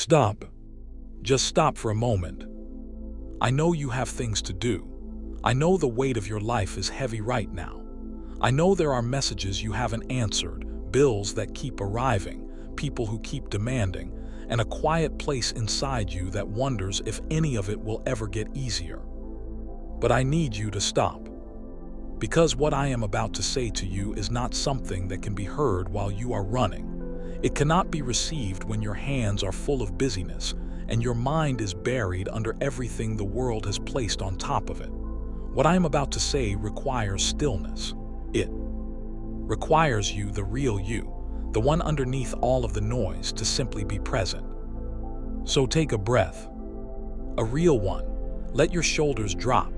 Stop. Just stop for a moment. I know you have things to do. I know the weight of your life is heavy right now. I know there are messages you haven't answered, bills that keep arriving, people who keep demanding, and a quiet place inside you that wonders if any of it will ever get easier. But I need you to stop. Because what I am about to say to you is not something that can be heard while you are running. It cannot be received when your hands are full of busyness and your mind is buried under everything the world has placed on top of it. What I am about to say requires stillness. It requires you, the real you, the one underneath all of the noise, to simply be present. So take a breath, a real one. Let your shoulders drop,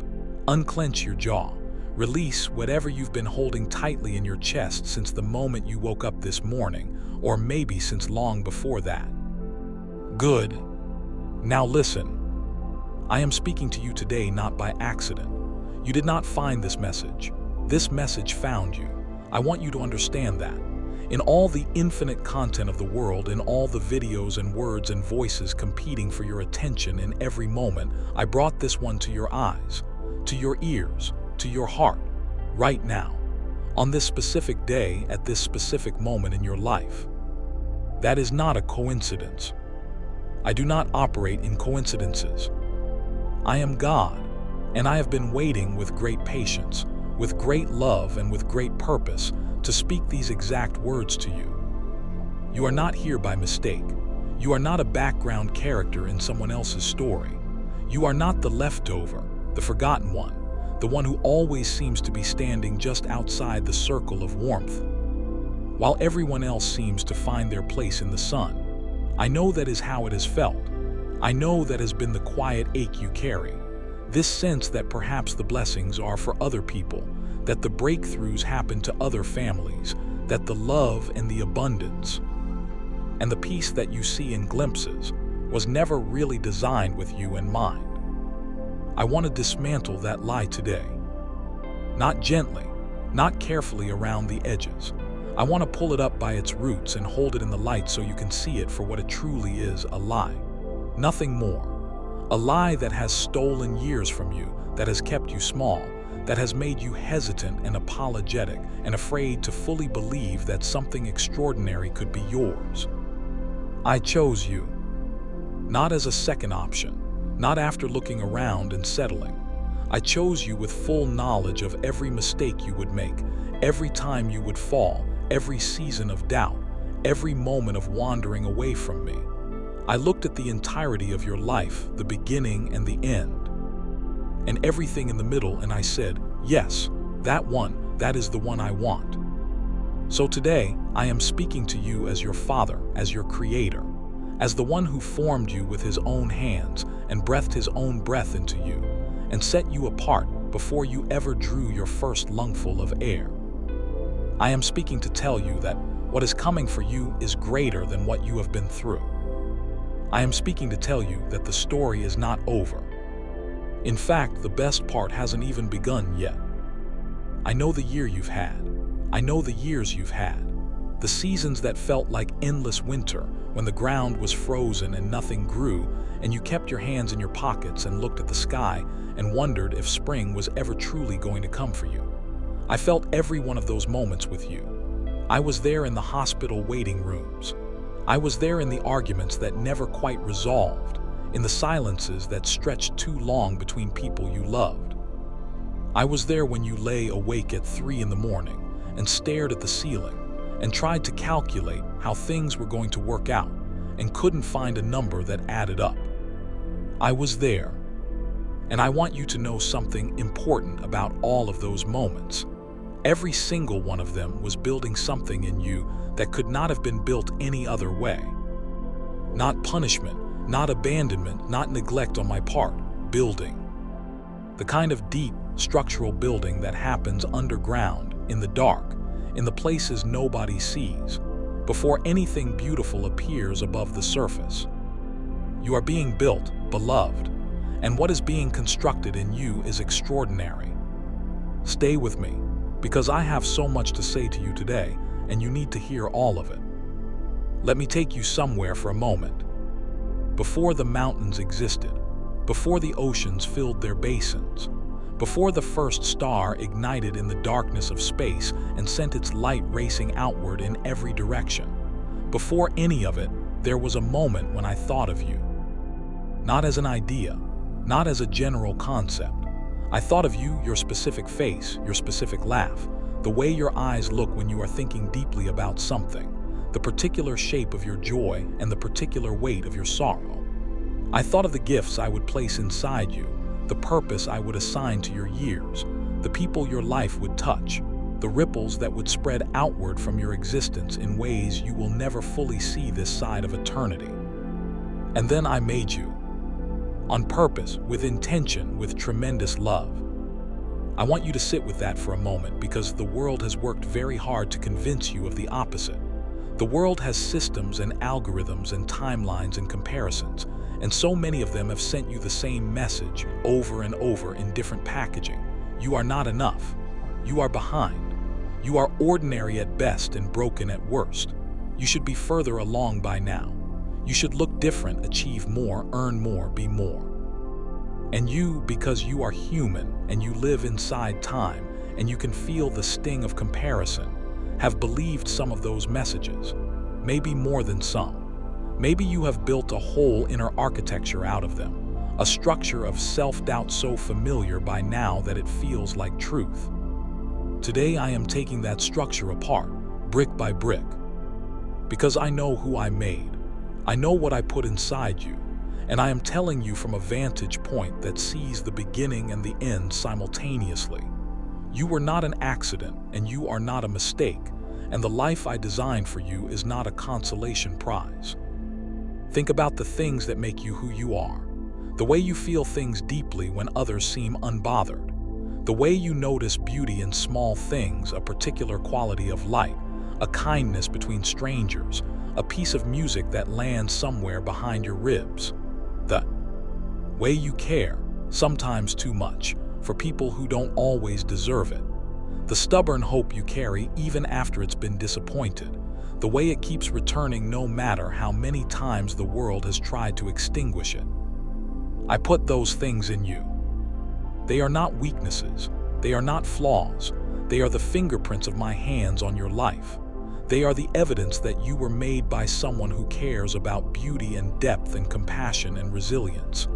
unclench your jaw, release whatever you've been holding tightly in your chest since the moment you woke up this morning, or maybe since long before that. Good. Now listen. I am speaking to you today not by accident. You did not find this message. This message found you. I want you to understand that. In all the infinite content of the world, in all the videos and words and voices competing for your attention in every moment, I brought this one to your eyes, to your ears, to your heart, right now, on this specific day, at this specific moment in your life. That is not a coincidence. I do not operate in coincidences. I am God, and I have been waiting with great patience, with great love, and with great purpose to speak these exact words to you. You are not here by mistake. You are not a background character in someone else's story. You are not the leftover, the forgotten one, the one who always seems to be standing just outside the circle of warmth, while everyone else seems to find their place in the sun. I know that is how it has felt. I know that has been the quiet ache you carry. This sense that perhaps the blessings are for other people, that the breakthroughs happen to other families, that the love and the abundance and the peace that you see in glimpses was never really designed with you in mind. I want to dismantle that lie today. Not gently, not carefully around the edges. I want to pull it up by its roots and hold it in the light so you can see it for what it truly is, a lie. Nothing more. A lie that has stolen years from you, that has kept you small, that has made you hesitant and apologetic and afraid to fully believe that something extraordinary could be yours. I chose you, not as a second option, not after looking around and settling. I chose you with full knowledge of every mistake you would make, every time you would fall, every season of doubt, every moment of wandering away from me. I looked at the entirety of your life, the beginning and the end, and everything in the middle, and I said, yes, that one, that is the one I want. So today, I am speaking to you as your Father, as your Creator, as the one who formed you with His own hands and breathed His own breath into you, and set you apart before you ever drew your first lungful of air. I am speaking to tell you that what is coming for you is greater than what you have been through. I am speaking to tell you that the story is not over. In fact, the best part hasn't even begun yet. I know the year you've had. I know the years you've had. The seasons that felt like endless winter, when the ground was frozen and nothing grew, and you kept your hands in your pockets and looked at the sky and wondered if spring was ever truly going to come for you. I felt every one of those moments with you. I was there in the hospital waiting rooms. I was there in the arguments that never quite resolved, in the silences that stretched too long between people you loved. I was there when you lay awake at 3 in the morning and stared at the ceiling and tried to calculate how things were going to work out and couldn't find a number that added up. I was there, and I want you to know something important about all of those moments. Every single one of them was building something in you that could not have been built any other way. Not punishment, not abandonment, not neglect on my part, building. The kind of deep, structural building that happens underground, in the dark, in the places nobody sees, before anything beautiful appears above the surface. You are being built, beloved, and what is being constructed in you is extraordinary. Stay with me, because I have so much to say to you today, and you need to hear all of it. Let me take you somewhere for a moment. before the mountains existed, before the oceans filled their basins, before the first star ignited in the darkness of space and sent its light racing outward in every direction. Before any of it, there was a moment when I thought of you. Not as an idea, not as a general concept. I thought of you, your specific face, your specific laugh, the way your eyes look when you are thinking deeply about something, the particular shape of your joy and the particular weight of your sorrow. I thought of the gifts I would place inside you, the purpose I would assign to your years, the people your life would touch, the ripples that would spread outward from your existence in ways you will never fully see this side of eternity. And then I made you. On purpose, with intention, with tremendous love. I want you to sit with that for a moment because the world has worked very hard to convince you of the opposite. The world has systems and algorithms and timelines and comparisons, and so many of them have sent you the same message over and over in different packaging. You are not enough. You are behind. You are ordinary at best and broken at worst. You should be further along by now. You should look different, achieve more, earn more, be more. And you, because you are human and you live inside time and you can feel the sting of comparison, have believed some of those messages, maybe more than some. Maybe you have built a whole inner architecture out of them, a structure of self-doubt so familiar by now that it feels like truth. Today I am taking that structure apart, brick by brick, because I know who I made. I know what I put inside you, and I am telling you from a vantage point that sees the beginning and the end simultaneously. You were not an accident, and you are not a mistake, and the life I designed for you is not a consolation prize. Think about the things that make you who you are, the way you feel things deeply when others seem unbothered, the way you notice beauty in small things, a particular quality of light, a kindness between strangers, a piece of music that lands somewhere behind your ribs. The way you care, sometimes too much, for people who don't always deserve it. The stubborn hope you carry even after it's been disappointed. The way it keeps returning no matter how many times the world has tried to extinguish it. I put those things in you. They are not weaknesses. They are not flaws. They are the fingerprints of my hands on your life. They are the evidence that you were made by someone who cares about beauty and depth and compassion and resilience.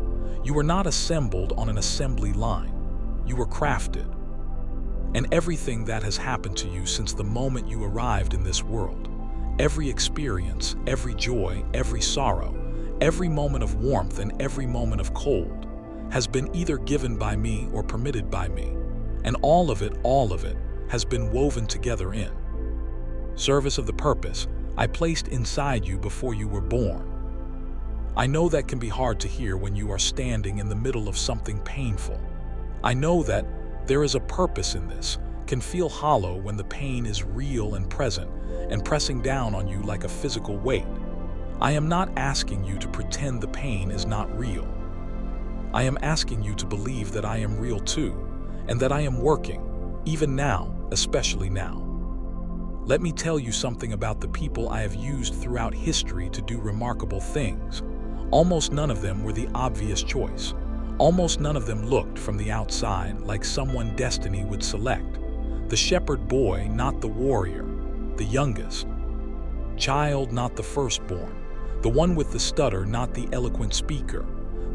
You were not assembled on an assembly line. You were crafted. And everything that has happened to you since the moment you arrived in this world, every experience, every joy, every sorrow, every moment of warmth and every moment of cold, has been either given by me or permitted by me. And all of it, has been woven together in service of the purpose I placed inside you before you were born. I know that can be hard to hear when you are standing in the middle of something painful. I know that there is a purpose in this, can feel hollow when the pain is real and present and pressing down on you like a physical weight. I am not asking you to pretend the pain is not real. I am asking you to believe that I am real too, and that I am working, even now, especially now. Let me tell you something about the people I have used throughout history to do remarkable things. Almost none of them were the obvious choice. Almost none of them looked from the outside like someone destiny would select. The shepherd boy, not the warrior, the youngest. Child, not the firstborn. The one with the stutter, not the eloquent speaker.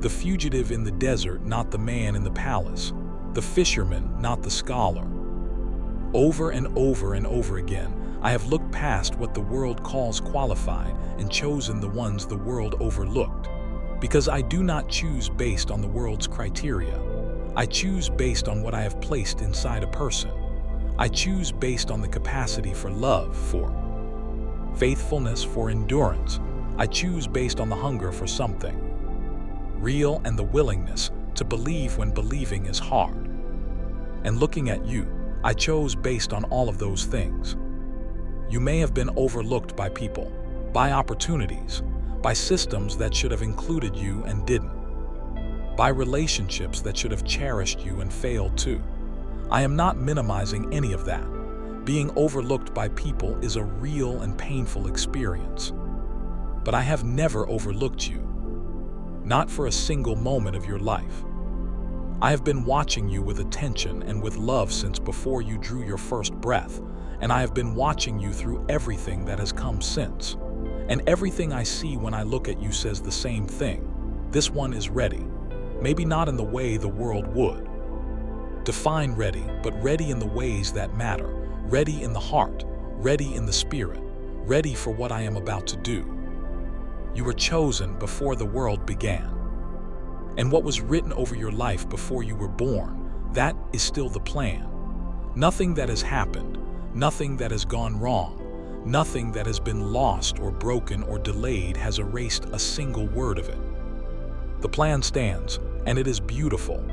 The fugitive in the desert, not the man in the palace. The fisherman, not the scholar. Over and over and over again, I have looked past what the world calls qualified and chosen the ones the world overlooked. Because I do not choose based on the world's criteria. I choose based on what I have placed inside a person. I choose based on the capacity for love, for faithfulness, for endurance. I choose based on the hunger for something real and the willingness to believe when believing is hard. And looking at you, I chose based on all of those things. You may have been overlooked by people, by opportunities, by systems that should have included you and didn't, by relationships that should have cherished you and failed too. I am not minimizing any of that. Being overlooked by people is a real and painful experience. But I have never overlooked you. not for a single moment of your life. I have been watching you with attention and with love since before you drew your first breath, and I have been watching you through everything that has come since. And everything I see when I look at you says the same thing. This one is ready. Maybe not in the way the world would define ready, but ready in the ways that matter. Ready in the heart, ready in the spirit, ready for what I am about to do. You were chosen before the world began. And what was written over your life before you were born, that is still the plan. Nothing that has happened, nothing that has gone wrong, nothing that has been lost or broken or delayed has erased a single word of it. The plan stands, and it is beautiful.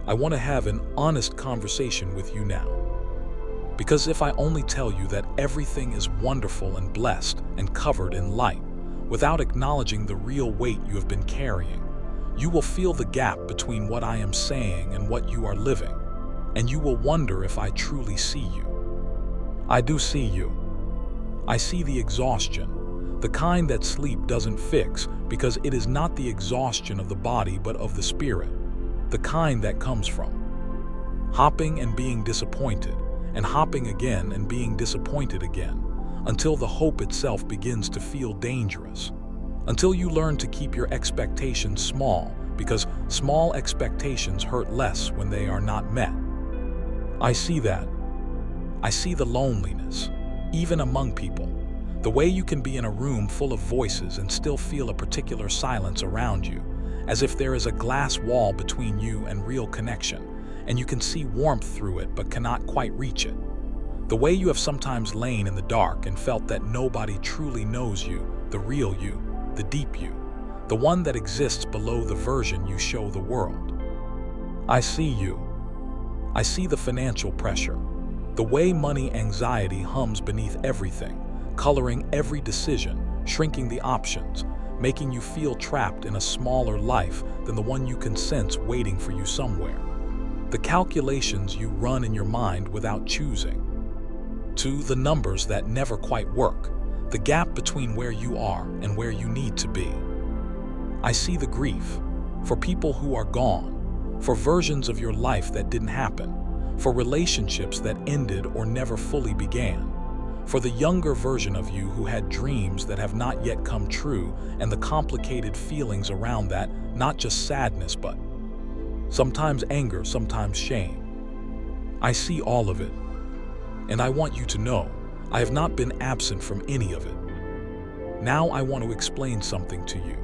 I want to have an honest conversation with you now. Because if I only tell you that everything is wonderful and blessed and covered in light, without acknowledging the real weight you have been carrying, you will feel the gap between what I am saying and what you are living, and you will wonder if I truly see you. I do see you. I see the exhaustion, the kind that sleep doesn't fix because it is not the exhaustion of the body but of the spirit, the kind that comes from hopping and being disappointed, and hopping again and being disappointed again, until the hope itself begins to feel dangerous. Until you learn to keep your expectations small, because small expectations hurt less when they are not met. I see that. I see the loneliness, even among people. The way you can be in a room full of voices and still feel a particular silence around you, as if there is a glass wall between you and real connection, and you can see warmth through it but cannot quite reach it. The way you have sometimes lain in the dark and felt that nobody truly knows you, the real you, the deep you, the one that exists below the version you show the world. I see you. I see the financial pressure, the way money anxiety hums beneath everything, coloring every decision, shrinking the options, making you feel trapped in a smaller life than the one you can sense waiting for you somewhere. The calculations you run in your mind without choosing. To the numbers that never quite work, the gap between where you are and where you need to be. I see the grief for people who are gone, for versions of your life that didn't happen, for relationships that ended or never fully began, for the younger version of you who had dreams that have not yet come true, and the complicated feelings around that, not just sadness but sometimes anger, sometimes shame. I see all of it, and I want you to know I have not been absent from any of it. Now I want to explain something to you.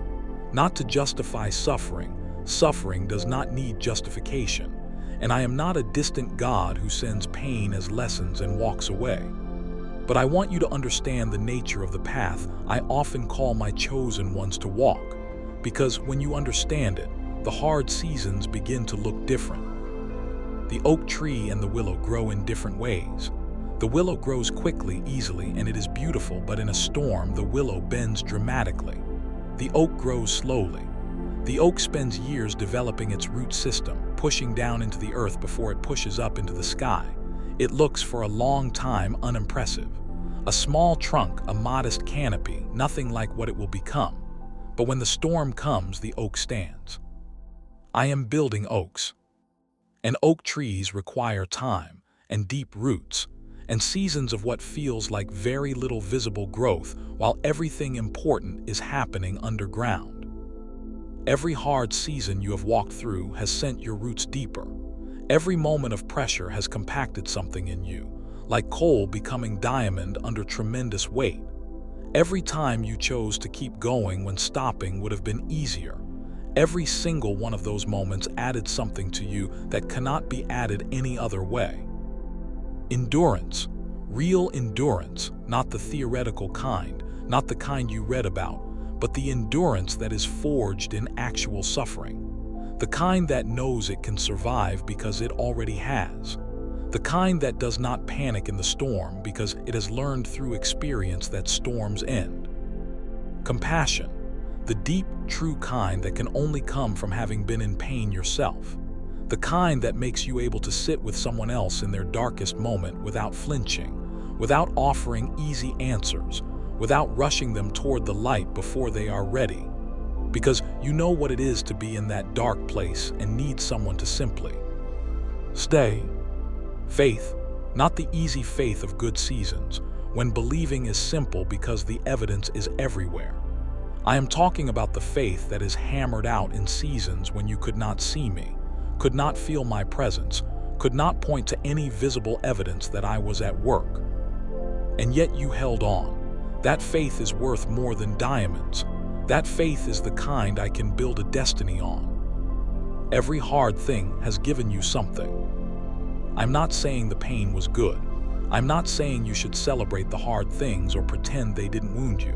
Not to justify suffering. Suffering does not need justification. And I am not a distant God who sends pain as lessons and walks away. But I want you to understand the nature of the path I often call my chosen ones to walk. Because when you understand it, the hard seasons begin to look different. The oak tree and the willow grow in different ways. The willow grows quickly, easily, and it is beautiful, but in a storm, the willow bends dramatically. The oak grows slowly. The oak spends years developing its root system, pushing down into the earth before it pushes up into the sky. It looks for a long time unimpressive. A small trunk, a modest canopy, nothing like what it will become. But when the storm comes, the oak stands. I am building oaks. And oak trees require time and deep roots, and seasons of what feels like very little visible growth while everything important is happening underground. Every hard season you have walked through has sent your roots deeper. Every moment of pressure has compacted something in you, like coal becoming diamond under tremendous weight. Every time you chose to keep going when stopping would have been easier. Every single one of those moments added something to you that cannot be added any other way. Endurance, real endurance, not the theoretical kind, not the kind you read about, but the endurance that is forged in actual suffering. The kind that knows it can survive because it already has. The kind that does not panic in the storm because it has learned through experience that storms end. Compassion, the deep, true kind that can only come from having been in pain yourself. The kind that makes you able to sit with someone else in their darkest moment without flinching, without offering easy answers, without rushing them toward the light before they are ready. because you know what it is to be in that dark place and need someone to simply stay. Faith, not the easy faith of good seasons, when believing is simple because the evidence is everywhere. I am talking about the faith that is hammered out in seasons when you could not see me, could not feel my presence, could not point to any visible evidence that I was at work. And yet you held on. That faith is worth more than diamonds. That faith is the kind I can build a destiny on. Every hard thing has given you something. I'm not saying the pain was good. I'm not saying you should celebrate the hard things or pretend they didn't wound you.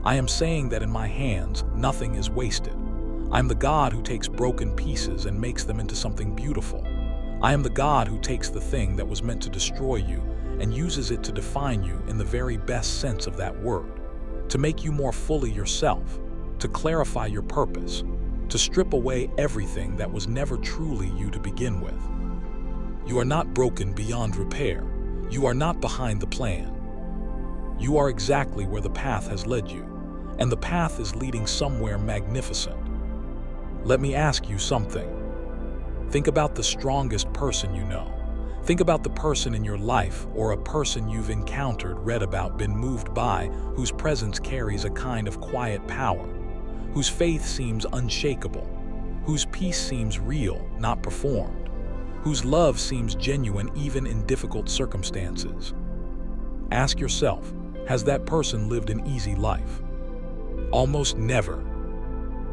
I am saying that in my hands, nothing is wasted. I'm the God who takes broken pieces and makes them into something beautiful. I am the God who takes the thing that was meant to destroy you and uses it to define you in the very best sense of that word, to make you more fully yourself, to clarify your purpose, to strip away everything that was never truly you to begin with. You are not broken beyond repair. You are not behind the plan. You are exactly where the path has led you, and the path is leading somewhere magnificent. Let me ask you something. Think about the strongest person you know. Think about the person in your life or a person you've encountered, read about, been moved by, whose presence carries a kind of quiet power, whose faith seems unshakable, whose peace seems real, not performed, whose love seems genuine even in difficult circumstances. Ask yourself, has that person lived an easy life? Almost never.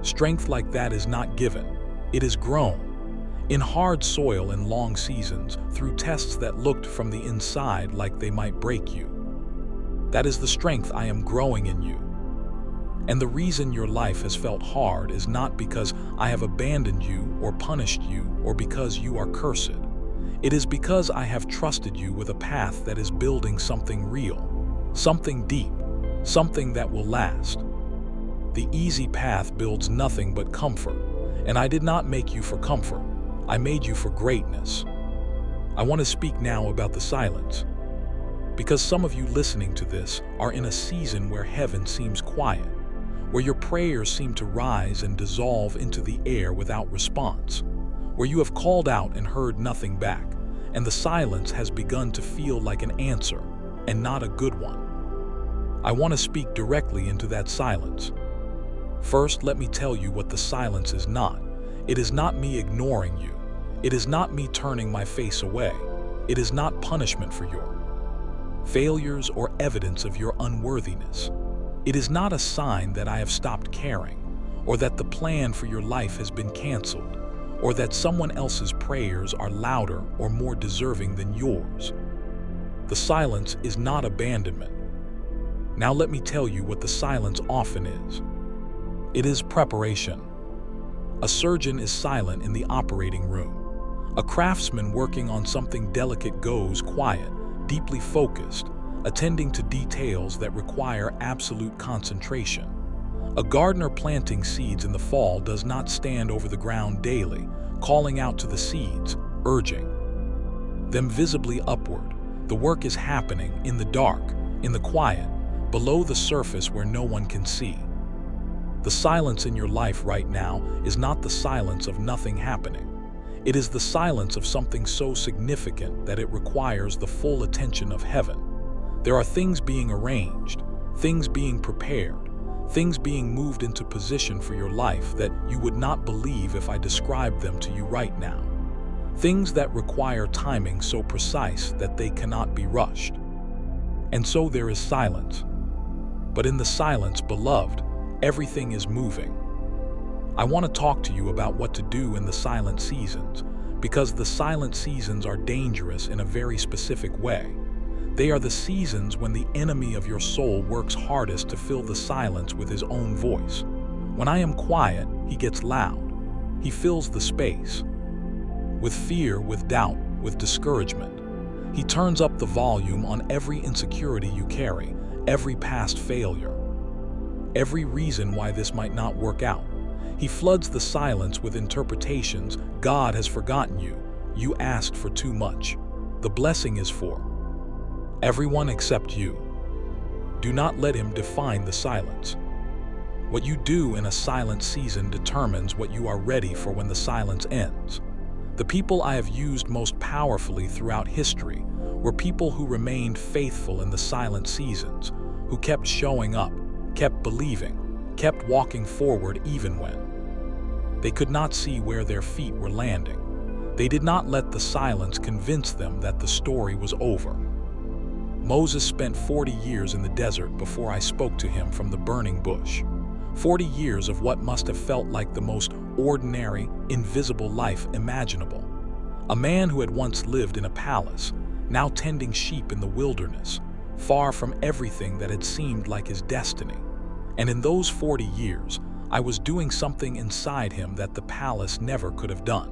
Strength like that is not given. It is grown. In hard soil and long seasons, through tests that looked from the inside like they might break you. That is the strength I am growing in you. And the reason your life has felt hard is not because I have abandoned you or punished you or because you are cursed. It is because I have trusted you with a path that is building something real, something deep, something that will last. The easy path builds nothing but comfort, and I did not make you for comfort. I made you for greatness. I want to speak now about the silence, because some of you listening to this are in a season where heaven seems quiet, where your prayers seem to rise and dissolve into the air without response, where you have called out and heard nothing back, and the silence has begun to feel like an answer and not a good one. I want to speak directly into that silence. First, let me tell you what the silence is not. It is not me ignoring you. It is not me turning my face away. It is not punishment for your failures or evidence of your unworthiness. It is not a sign that I have stopped caring, or that the plan for your life has been canceled, or that someone else's prayers are louder or more deserving than yours. The silence is not abandonment. Now let me tell you what the silence often is. It is preparation. A surgeon is silent in the operating room. A craftsman working on something delicate goes quiet, deeply focused, attending to details that require absolute concentration. A gardener planting seeds in the fall does not stand over the ground daily, calling out to the seeds, urging them visibly upward. The work is happening in the dark, in the quiet, below the surface where no one can see. The silence in your life right now is not the silence of nothing happening. It is the silence of something so significant that it requires the full attention of heaven. There are things being arranged, things being prepared, things being moved into position for your life that you would not believe if I described them to you right now. Things that require timing so precise that they cannot be rushed. And so there is silence. But in the silence, beloved, everything is moving. I want to talk to you about what to do in the silent seasons, because the silent seasons are dangerous in a very specific way. They are the seasons when the enemy of your soul works hardest to fill the silence with his own voice. When I am quiet, he gets loud. He fills the space. With fear, with doubt, with discouragement. He turns up the volume on every insecurity you carry, every past failure, every reason why this might not work out. He floods the silence with interpretations. God has forgotten you. You asked for too much. The blessing is for everyone except you. Do not let him define the silence. What you do in a silent season determines what you are ready for when the silence ends. The people I have used most powerfully throughout history were people who remained faithful in the silent seasons, who kept showing up, kept believing, kept walking forward even when they could not see where their feet were landing. They did not let the silence convince them that the story was over. Moses spent 40 years in the desert before I spoke to him from the burning bush. 40 years of what must have felt like the most ordinary, invisible life imaginable. A man who had once lived in a palace, now tending sheep in the wilderness, far from everything that had seemed like his destiny. And in those 40 years, I was doing something inside him that the palace never could have done.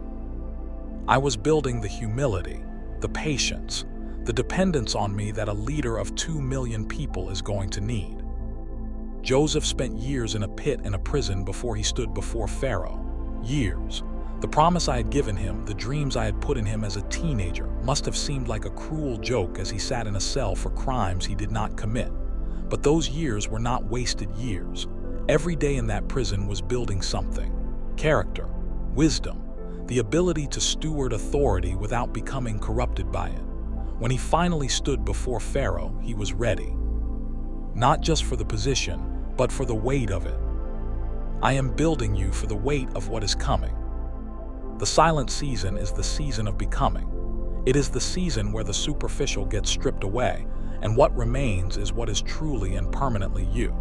I was building the humility, the patience, the dependence on me that a leader of 2 million people is going to need. Joseph spent years in a pit and a prison before he stood before Pharaoh. Years. The promise I had given him, the dreams I had put in him as a teenager, must have seemed like a cruel joke as he sat in a cell for crimes he did not commit. But those years were not wasted years. Every day in that prison was building something. Character, wisdom, the ability to steward authority without becoming corrupted by it. When he finally stood before Pharaoh, he was ready. Not just for the position, but for the weight of it. I am building you for the weight of what is coming. The silent season is the season of becoming. It is the season where the superficial gets stripped away, and what remains is what is truly and permanently you.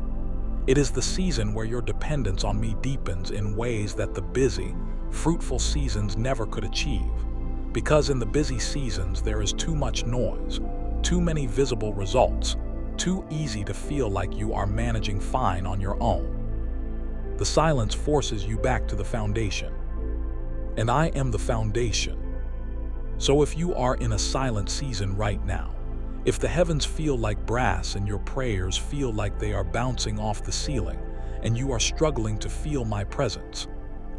It is the season where your dependence on me deepens in ways that the busy, fruitful seasons never could achieve. Because in the busy seasons there is too much noise, too many visible results, too easy to feel like you are managing fine on your own. The silence forces you back to the foundation. And I am the foundation. So if you are in a silent season right now, if the heavens feel like brass and your prayers feel like they are bouncing off the ceiling, and you are struggling to feel my presence,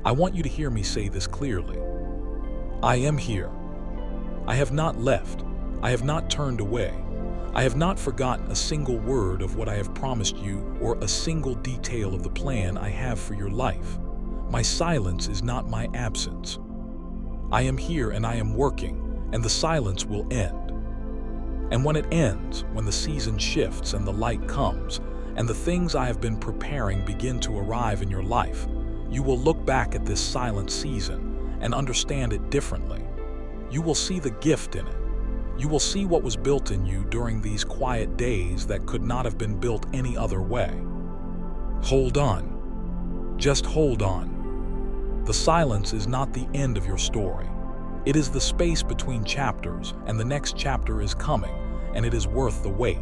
I want you to hear me say this clearly. I am here. I have not left. I have not turned away. I have not forgotten a single word of what I have promised you or a single detail of the plan I have for your life. My silence is not my absence. I am here and I am working, and the silence will end. And when it ends, when the season shifts and the light comes, and the things I have been preparing begin to arrive in your life, you will look back at this silent season and understand it differently. You will see the gift in it. You will see what was built in you during these quiet days that could not have been built any other way. Hold on. Just hold on. The silence is not the end of your story. It is the space between chapters, and the next chapter is coming, and it is worth the wait.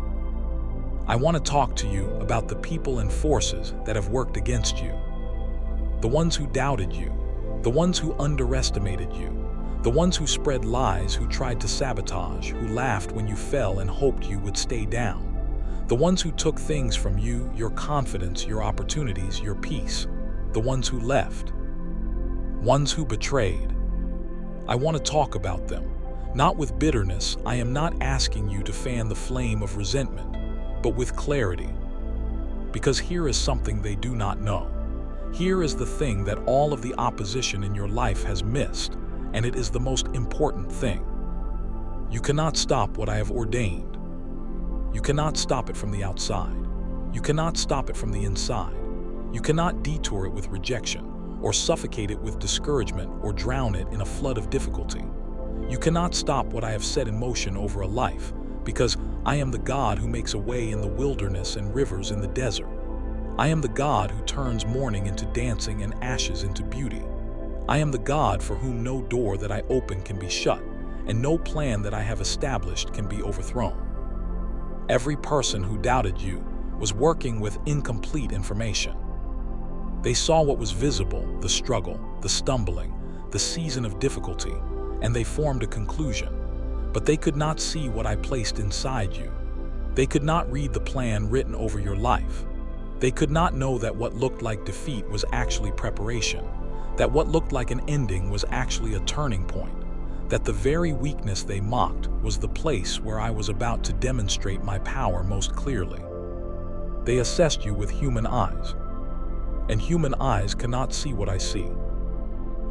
I want to talk to you about the people and forces that have worked against you. The ones who doubted you, the ones who underestimated you, the ones who spread lies, who tried to sabotage, who laughed when you fell and hoped you would stay down. The ones who took things from you, your confidence, your opportunities, your peace. The ones who left. Ones who betrayed. I want to talk about them. Not with bitterness. I am not asking you to fan the flame of resentment, but with clarity. Because here is something they do not know. Here is the thing that all of the opposition in your life has missed. And it is the most important thing. You cannot stop what I have ordained. You cannot stop it from the outside. You cannot stop it from the inside. You cannot detour it with rejection, or suffocate it with discouragement, or drown it in a flood of difficulty. You cannot stop what I have set in motion over a life, because I am the God who makes a way in the wilderness and rivers in the desert. I am the God who turns mourning into dancing and ashes into beauty. I am the God for whom no door that I open can be shut, and no plan that I have established can be overthrown. Every person who doubted you was working with incomplete information. They saw what was visible, the struggle, the stumbling, the season of difficulty, and they formed a conclusion. But they could not see what I placed inside you. They could not read the plan written over your life. They could not know that what looked like defeat was actually preparation. That what looked like an ending was actually a turning point, that the very weakness they mocked was the place where I was about to demonstrate my power most clearly. They assessed you with human eyes. and human eyes cannot see what I see.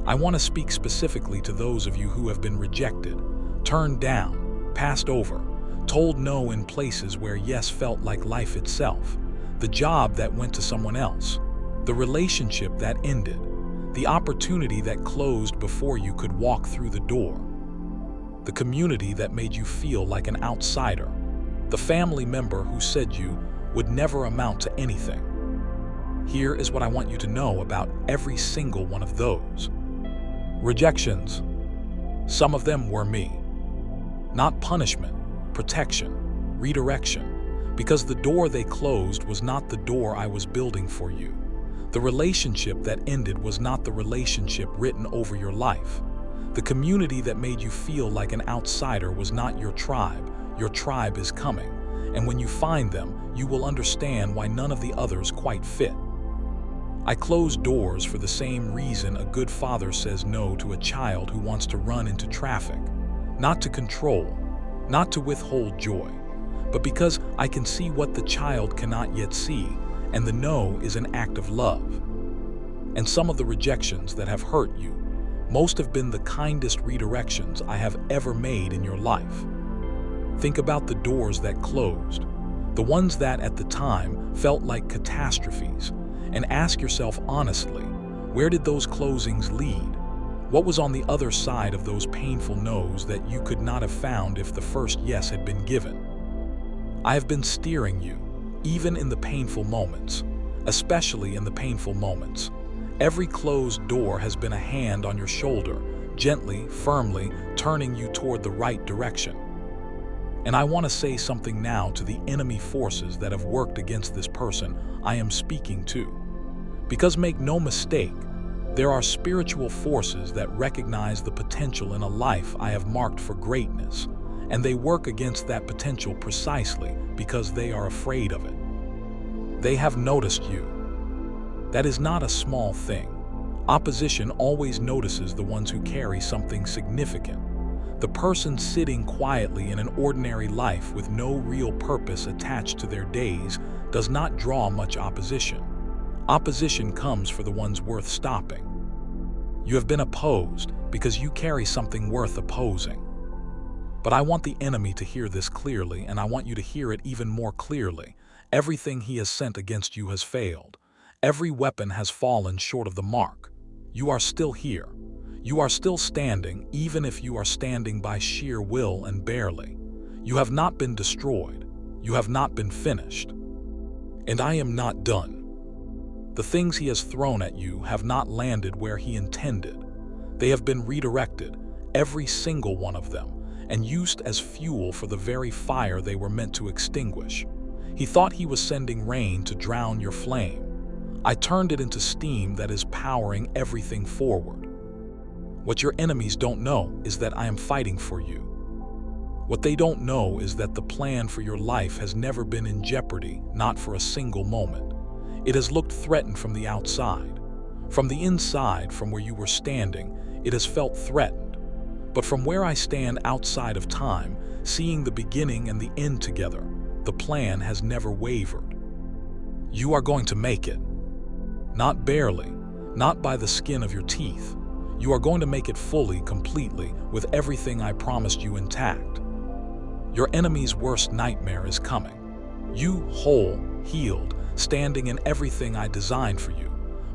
I want to speak specifically to those of you who have been rejected, turned down, passed over, told no in places where yes felt like life itself, the job that went to someone else, the relationship that ended, the opportunity that closed before you could walk through the door, the community that made you feel like an outsider, the family member who said you would never amount to anything. Here is what I want you to know about every single one of those. Rejections. Some of them were me. Not punishment, protection, redirection, because the door they closed was not the door I was building for you. The relationship that ended was not the relationship written over your life. The community that made you feel like an outsider was not your tribe. Your tribe is coming, and when you find them, you will understand why none of the others quite fit. I close doors for the same reason a good father says no to a child who wants to run into traffic. Not to control, not to withhold joy, but because I can see what the child cannot yet see, and the no is an act of love. And some of the rejections that have hurt you, most have been the kindest redirections I have ever made in your life. Think about the doors that closed, the ones that at the time felt like catastrophes, and ask yourself honestly, where did those closings lead? What was on the other side of those painful no's that you could not have found if the first yes had been given? I have been steering you, even in the painful moments, especially in the painful moments. Every closed door has been a hand on your shoulder, gently, firmly, turning you toward the right direction. And I want to say something now to the enemy forces that have worked against this person I am speaking to. Because make no mistake, there are spiritual forces that recognize the potential in a life I have marked for greatness, and they work against that potential precisely because they are afraid of it. They have noticed you. That is not a small thing. Opposition always notices the ones who carry something significant. The person sitting quietly in an ordinary life with no real purpose attached to their days does not draw much opposition. Opposition comes for the ones worth stopping. You have been opposed because you carry something worth opposing. But I want the enemy to hear this clearly, and I want you to hear it even more clearly. Everything he has sent against you has failed. Every weapon has fallen short of the mark. You are still here. You are still standing, even if you are standing by sheer will and barely. You have not been destroyed. You have not been finished. And I am not done. The things he has thrown at you have not landed where he intended. They have been redirected, every single one of them, and used as fuel for the very fire they were meant to extinguish. He thought he was sending rain to drown your flame. I turned it into steam that is powering everything forward. What your enemies don't know is that I am fighting for you. What they don't know is that the plan for your life has never been in jeopardy, not for a single moment. It has looked threatened from the outside. From the inside, from where you were standing, it has felt threatened. But from where I stand outside of time, seeing the beginning and the end together, the plan has never wavered. You are going to make it. Not barely, not by the skin of your teeth. You are going to make it fully, completely, with everything I promised you intact. Your enemy's worst nightmare is coming. You whole, healed, standing in everything I designed for you,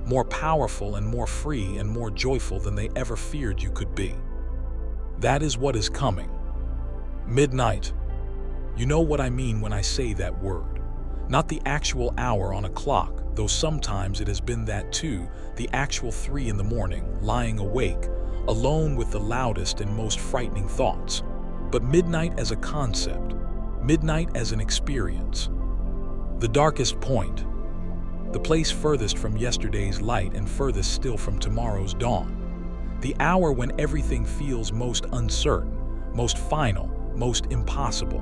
more powerful and more free and more joyful than they ever feared you could be. That is what is coming. Midnight. You know what I mean when I say that word. Not the actual hour on a clock, though sometimes it has been that too, the actual 3 in the morning, lying awake, alone with the loudest and most frightening thoughts. But midnight as a concept, midnight as an experience. The darkest point, the place furthest from yesterday's light and furthest still from tomorrow's dawn. The hour when everything feels most uncertain, most final, most impossible.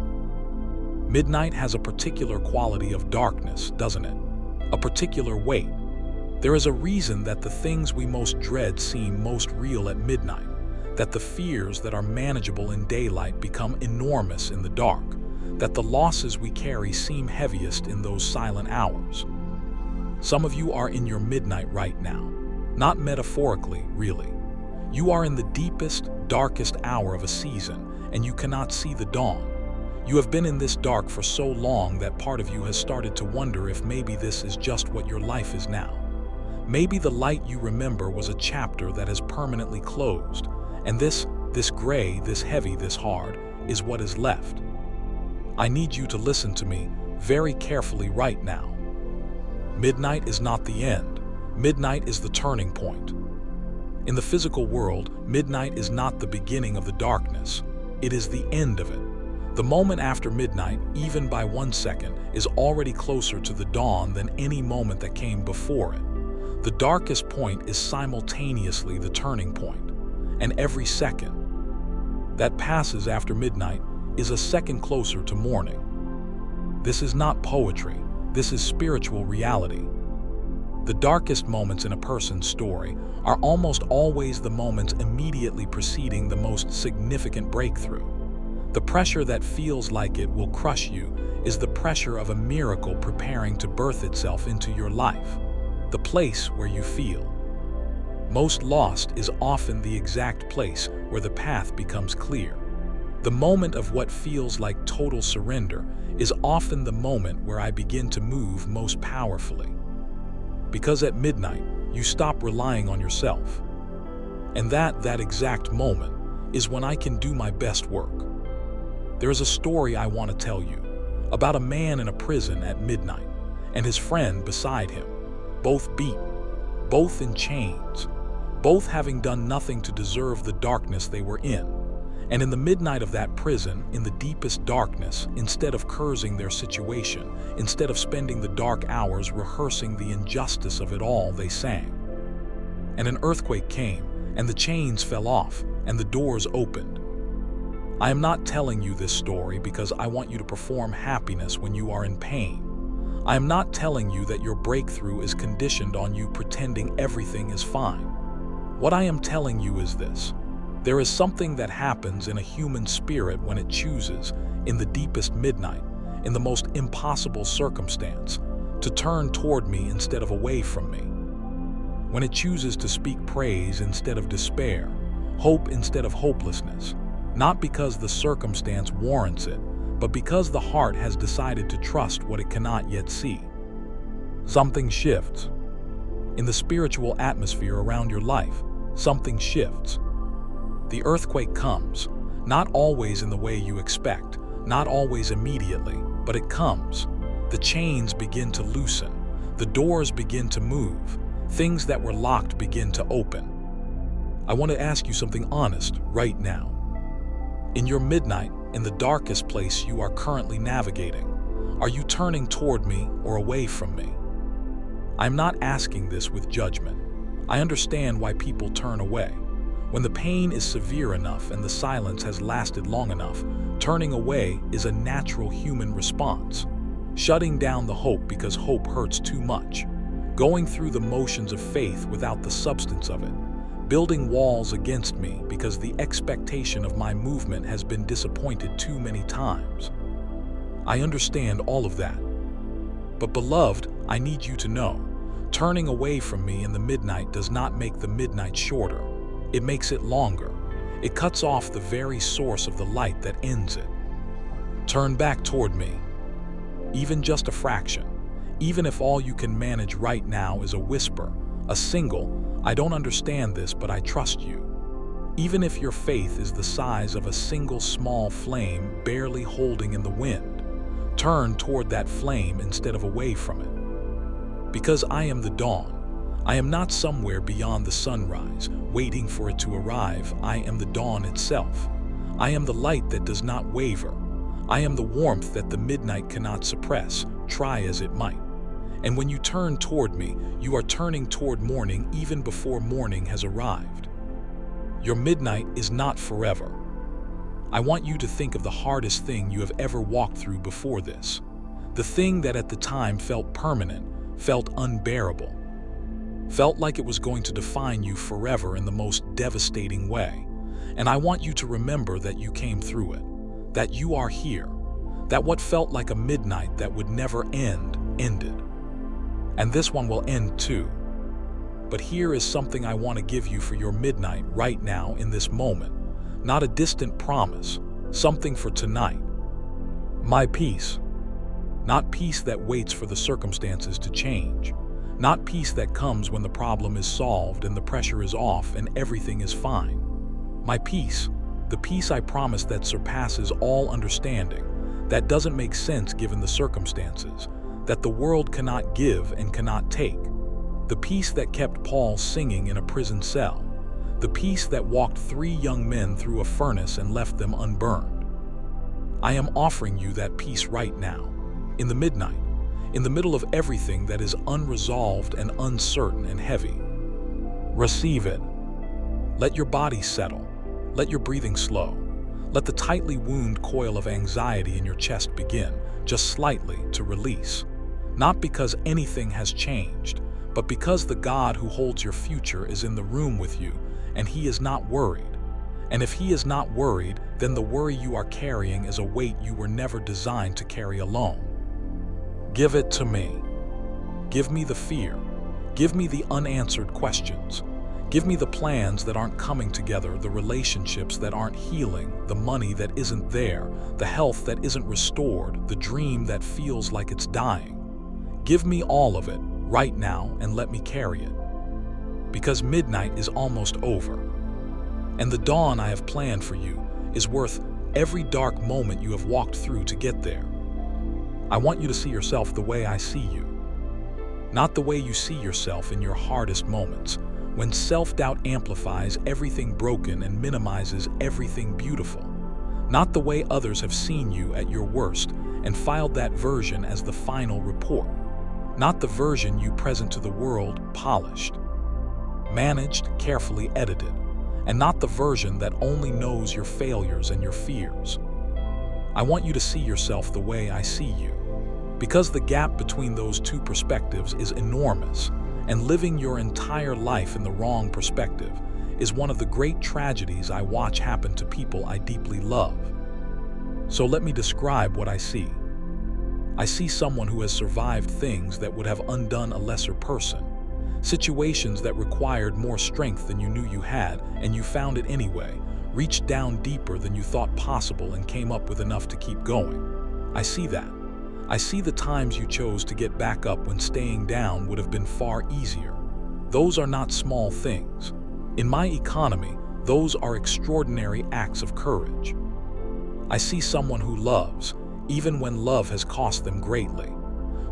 Midnight has a particular quality of darkness, doesn't it? A particular weight. There is a reason that the things we most dread seem most real at midnight, that the fears that are manageable in daylight become enormous in the dark, that the losses we carry seem heaviest in those silent hours. Some of you are in your midnight right now. Not metaphorically, really. You are in the deepest, darkest hour of a season, and you cannot see the dawn. You have been in this dark for so long that part of you has started to wonder if maybe this is just what your life is now. Maybe the light you remember was a chapter that has permanently closed, and this gray, this heavy, this hard, is what is left. I need you to listen to me very carefully right now. Midnight is not the end. Midnight is the turning point. In the physical world, midnight is not the beginning of the darkness. It is the end of it. The moment after midnight, even by 1 second, is already closer to the dawn than any moment that came before it. The darkest point is simultaneously the turning point, and every second that passes after midnight is a second closer to morning. This is not poetry. This is spiritual reality. The darkest moments in a person's story are almost always the moments immediately preceding the most significant breakthrough. The pressure that feels like it will crush you is the pressure of a miracle preparing to birth itself into your life. The place where you feel most lost is often the exact place where the path becomes clear. The moment of what feels like total surrender is often the moment where I begin to move most powerfully. Because at midnight, you stop relying on yourself. And that exact moment is when I can do my best work. There is a story I want to tell you about a man in a prison at midnight and his friend beside him, both beaten, both in chains, both having done nothing to deserve the darkness they were in. And in the midnight of that prison, in the deepest darkness, instead of cursing their situation, instead of spending the dark hours rehearsing the injustice of it all, they sang. And an earthquake came, and the chains fell off, and the doors opened. I am not telling you this story because I want you to perform happiness when you are in pain. I am not telling you that your breakthrough is conditioned on you pretending everything is fine. What I am telling you is this. There is something that happens in a human spirit when it chooses, in the deepest midnight, in the most impossible circumstance, to turn toward me instead of away from me. When it chooses to speak praise instead of despair, hope instead of hopelessness, not because the circumstance warrants it, but because the heart has decided to trust what it cannot yet see. Something shifts. In the spiritual atmosphere around your life, something shifts. The earthquake comes, not always in the way you expect, not always immediately, but it comes. The chains begin to loosen, the doors begin to move, things that were locked begin to open. I want to ask you something honest right now. In your midnight, in the darkest place you are currently navigating, are you turning toward me or away from me? I'm not asking this with judgment. I understand why people turn away. When the pain is severe enough and the silence has lasted long enough, turning away is a natural human response. Shutting down the hope because hope hurts too much. Going through the motions of faith without the substance of it. Building walls against me because the expectation of my movement has been disappointed too many times. I understand all of that. But beloved, I need you to know, turning away from me in the midnight does not make the midnight shorter. It makes it longer. It cuts off the very source of the light that ends it. Turn back toward me. Even just a fraction. Even if all you can manage right now is a whisper, a single, I don't understand this, but I trust you. Even if your faith is the size of a single small flame barely holding in the wind, turn toward that flame instead of away from it. Because I am the dawn. I am not somewhere beyond the sunrise, waiting for it to arrive. I am the dawn itself. I am the light that does not waver. I am the warmth that the midnight cannot suppress, try as it might. And when you turn toward me, you are turning toward morning even before morning has arrived. Your midnight is not forever. I want you to think of the hardest thing you have ever walked through before this. The thing that at the time felt permanent, felt unbearable. Felt like it was going to define you forever in the most devastating way. And I want you to remember that you came through it, that you are here, that what felt like a midnight that would never end, ended. And this one will end too. But here is something I want to give you for your midnight right now in this moment. Not a distant promise, something for tonight. My peace. Not peace that waits for the circumstances to change. Not peace that comes when the problem is solved and the pressure is off and everything is fine. My peace, the peace I promise that surpasses all understanding, that doesn't make sense given the circumstances, that the world cannot give and cannot take. The peace that kept Paul singing in a prison cell. The peace that walked 3 young men through a furnace and left them unburned. I am offering you that peace right now, in the midnight, in the middle of everything that is unresolved and uncertain and heavy. Receive it. Let your body settle. Let your breathing slow. Let the tightly wound coil of anxiety in your chest begin, just slightly, to release. Not because anything has changed, but because the God who holds your future is in the room with you, and He is not worried. And if He is not worried, then the worry you are carrying is a weight you were never designed to carry alone. Give it to me. Give me the fear. Give me the unanswered questions. Give me the plans that aren't coming together, the relationships that aren't healing, the money that isn't there, the health that isn't restored, the dream that feels like it's dying. Give me all of it right now and let me carry it. Because midnight is almost over. And the dawn I have planned for you is worth every dark moment you have walked through to get there. I want you to see yourself the way I see you. Not the way you see yourself in your hardest moments, when self-doubt amplifies everything broken and minimizes everything beautiful. Not the way others have seen you at your worst and filed that version as the final report. Not the version you present to the world polished, managed, carefully edited, and not the version that only knows your failures and your fears. I want you to see yourself the way I see you, because the gap between those two perspectives is enormous, and living your entire life in the wrong perspective is one of the great tragedies I watch happen to people I deeply love. So let me describe what I see. I see someone who has survived things that would have undone a lesser person, situations that required more strength than you knew you had, and you found it anyway, reached down deeper than you thought possible and came up with enough to keep going. I see that. I see the times you chose to get back up when staying down would have been far easier. Those are not small things. In my economy, those are extraordinary acts of courage. I see someone who loves, even when love has cost them greatly,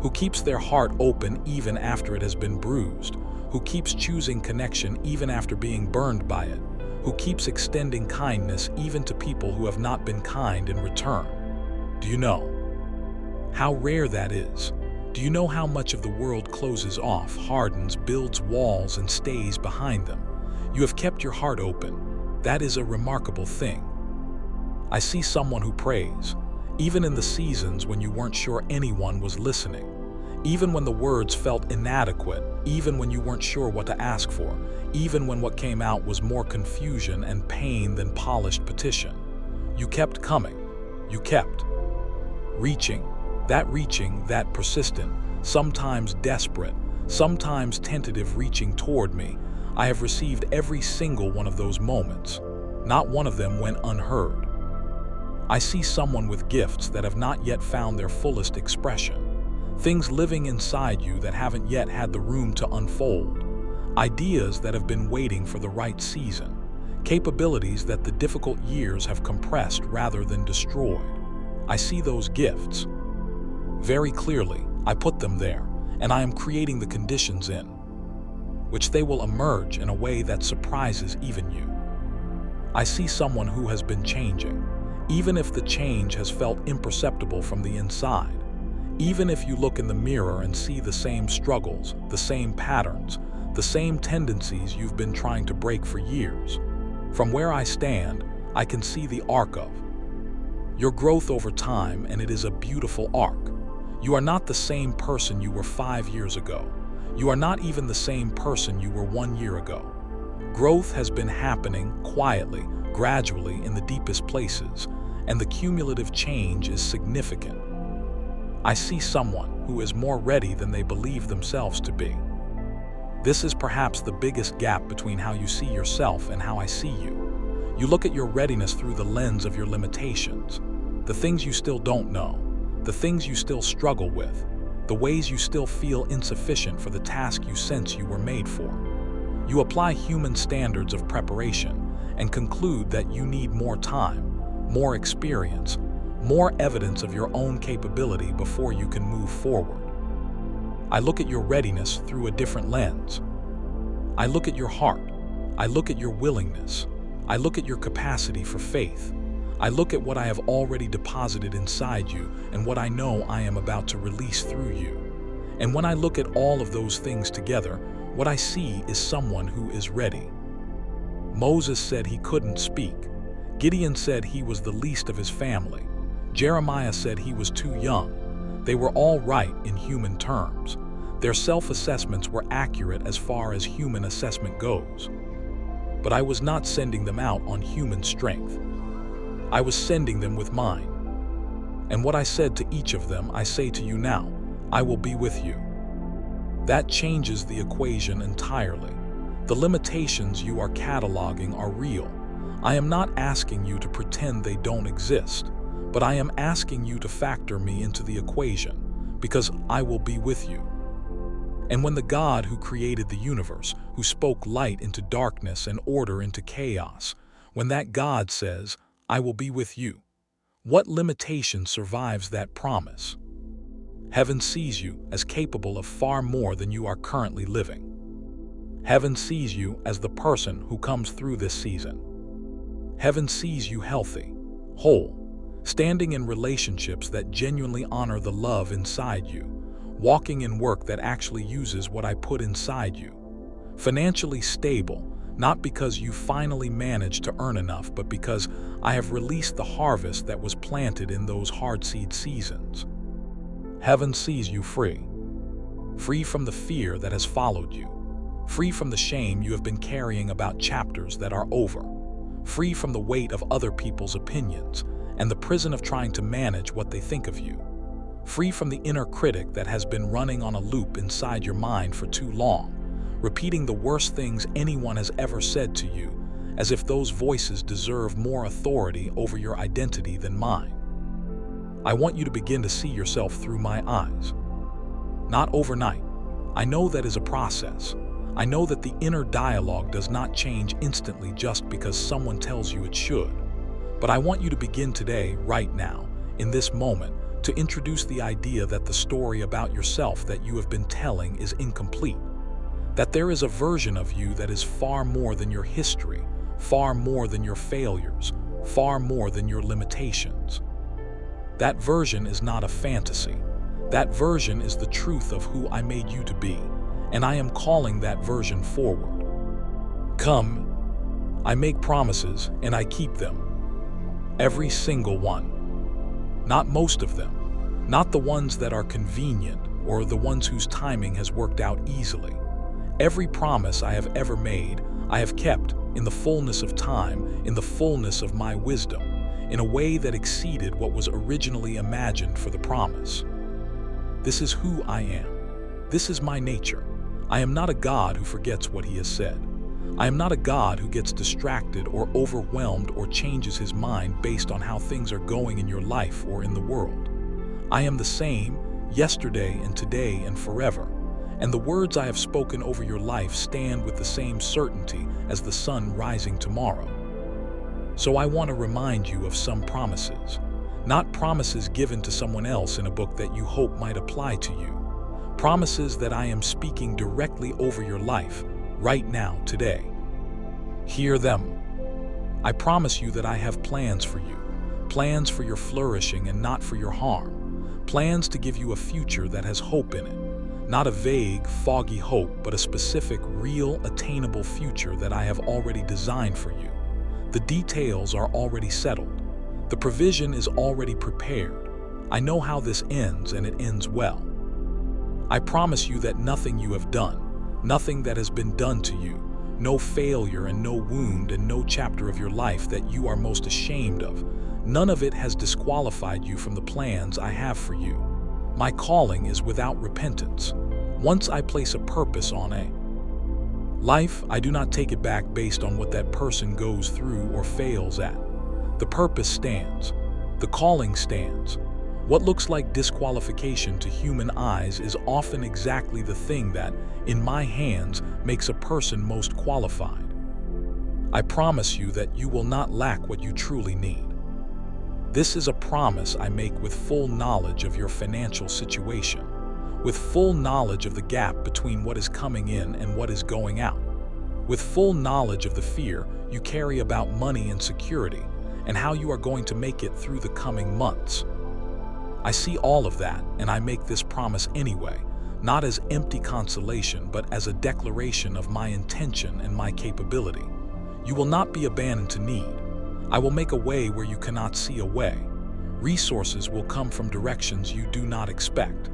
who keeps their heart open even after it has been bruised, who keeps choosing connection even after being burned by it, who keeps extending kindness even to people who have not been kind in return. Do you know how rare that is? Do you know how much of the world closes off, hardens, builds walls, and stays behind them? You have kept your heart open. That is a remarkable thing. I see someone who prays, even in the seasons when you weren't sure anyone was listening, even when the words felt inadequate, even when you weren't sure what to ask for, even when what came out was more confusion and pain than polished petition. You kept coming. You kept reaching. That persistent, sometimes desperate, sometimes tentative reaching toward me. I have received every single one of those moments. Not one of them went unheard. I see someone with gifts that have not yet found their fullest expression. Things living inside you that haven't yet had the room to unfold. Ideas that have been waiting for the right season. Capabilities that the difficult years have compressed rather than destroyed. I see those gifts. Very clearly, I put them there, and I am creating the conditions in which they will emerge in a way that surprises even you. I see someone who has been changing, even if the change has felt imperceptible from the inside. Even if you look in the mirror and see the same struggles, the same patterns, the same tendencies you've been trying to break for years. From where I stand, I can see the arc of your growth over time, and it is a beautiful arc. You are not the same person you were 5 years ago. You are not even the same person you were 1 year ago. Growth has been happening quietly, gradually in the deepest places, and the cumulative change is significant. I see someone who is more ready than they believe themselves to be. This is perhaps the biggest gap between how you see yourself and how I see you. You look at your readiness through the lens of your limitations, the things you still don't know, the things you still struggle with, the ways you still feel insufficient for the task you sense you were made for. You apply human standards of preparation and conclude that you need more time, more experience, more evidence of your own capability before you can move forward. I look at your readiness through a different lens. I look at your heart. I look at your willingness. I look at your capacity for faith. I look at what I have already deposited inside you and what I know I am about to release through you. And when I look at all of those things together, what I see is someone who is ready. Moses said he couldn't speak. Gideon said he was the least of his family. Jeremiah said he was too young. They were all right in human terms. Their self-assessments were accurate as far as human assessment goes. But I was not sending them out on human strength. I was sending them with mine. And what I said to each of them, I say to you now, I will be with you. That changes the equation entirely. The limitations you are cataloging are real. I am not asking you to pretend they don't exist, but I am asking you to factor me into the equation, because I will be with you. And when the God who created the universe, who spoke light into darkness and order into chaos, when that God says, I will be with you, what limitation survives that promise? Heaven sees you as capable of far more than you are currently living. Heaven sees you as the person who comes through this season. Heaven sees you healthy, whole, standing in relationships that genuinely honor the love inside you, walking in work that actually uses what I put inside you, financially stable, not because you finally managed to earn enough, but because I have released the harvest that was planted in those hard seed seasons. Heaven sees you free, free from the fear that has followed you, free from the shame you have been carrying about chapters that are over, free from the weight of other people's opinions and the prison of trying to manage what they think of you, free from the inner critic that has been running on a loop inside your mind for too long, repeating the worst things anyone has ever said to you, as if those voices deserve more authority over your identity than mine. I want you to begin to see yourself through my eyes. Not overnight. I know that is a process. I know that the inner dialogue does not change instantly just because someone tells you it should. But I want you to begin today, right now, in this moment, to introduce the idea that the story about yourself that you have been telling is incomplete. That there is a version of you that is far more than your history, far more than your failures, far more than your limitations. That version is not a fantasy. That version is the truth of who I made you to be, and I am calling that version forward. Come, I make promises and I keep them. Every single one. Not most of them. Not the ones that are convenient or the ones whose timing has worked out easily. Every promise I have ever made, I have kept in the fullness of time, in the fullness of my wisdom, in a way that exceeded what was originally imagined for the promise. This is who I am. This is my nature. I am not a God who forgets what he has said. I am not a God who gets distracted or overwhelmed or changes his mind based on how things are going in your life or in the world. I am the same yesterday and today and forever, and the words I have spoken over your life stand with the same certainty as the sun rising tomorrow. So I want to remind you of some promises, not promises given to someone else in a book that you hope might apply to you. Promises that I am speaking directly over your life, right now, today. Hear them. I promise you that I have plans for you, plans for your flourishing and not for your harm, plans to give you a future that has hope in it, not a vague, foggy hope, but a specific, real, attainable future that I have already designed for you. The details are already settled. The provision is already prepared. I know how this ends, and it ends well. I promise you that nothing you have done, nothing that has been done to you, no failure and no wound and no chapter of your life that you are most ashamed of, none of it has disqualified you from the plans I have for you. My calling is without repentance. Once I place a purpose on a life, I do not take it back based on what that person goes through or fails at. The purpose stands. The calling stands. What looks like disqualification to human eyes is often exactly the thing that, in my hands, makes a person most qualified. I promise you that you will not lack what you truly need. This is a promise I make with full knowledge of your financial situation, with full knowledge of the gap between what is coming in and what is going out, with full knowledge of the fear you carry about money and security, and how you are going to make it through the coming months. I see all of that, and I make this promise anyway, not as empty consolation, but as a declaration of my intention and my capability. You will not be abandoned to need. I will make a way where you cannot see a way. Resources will come from directions you do not expect.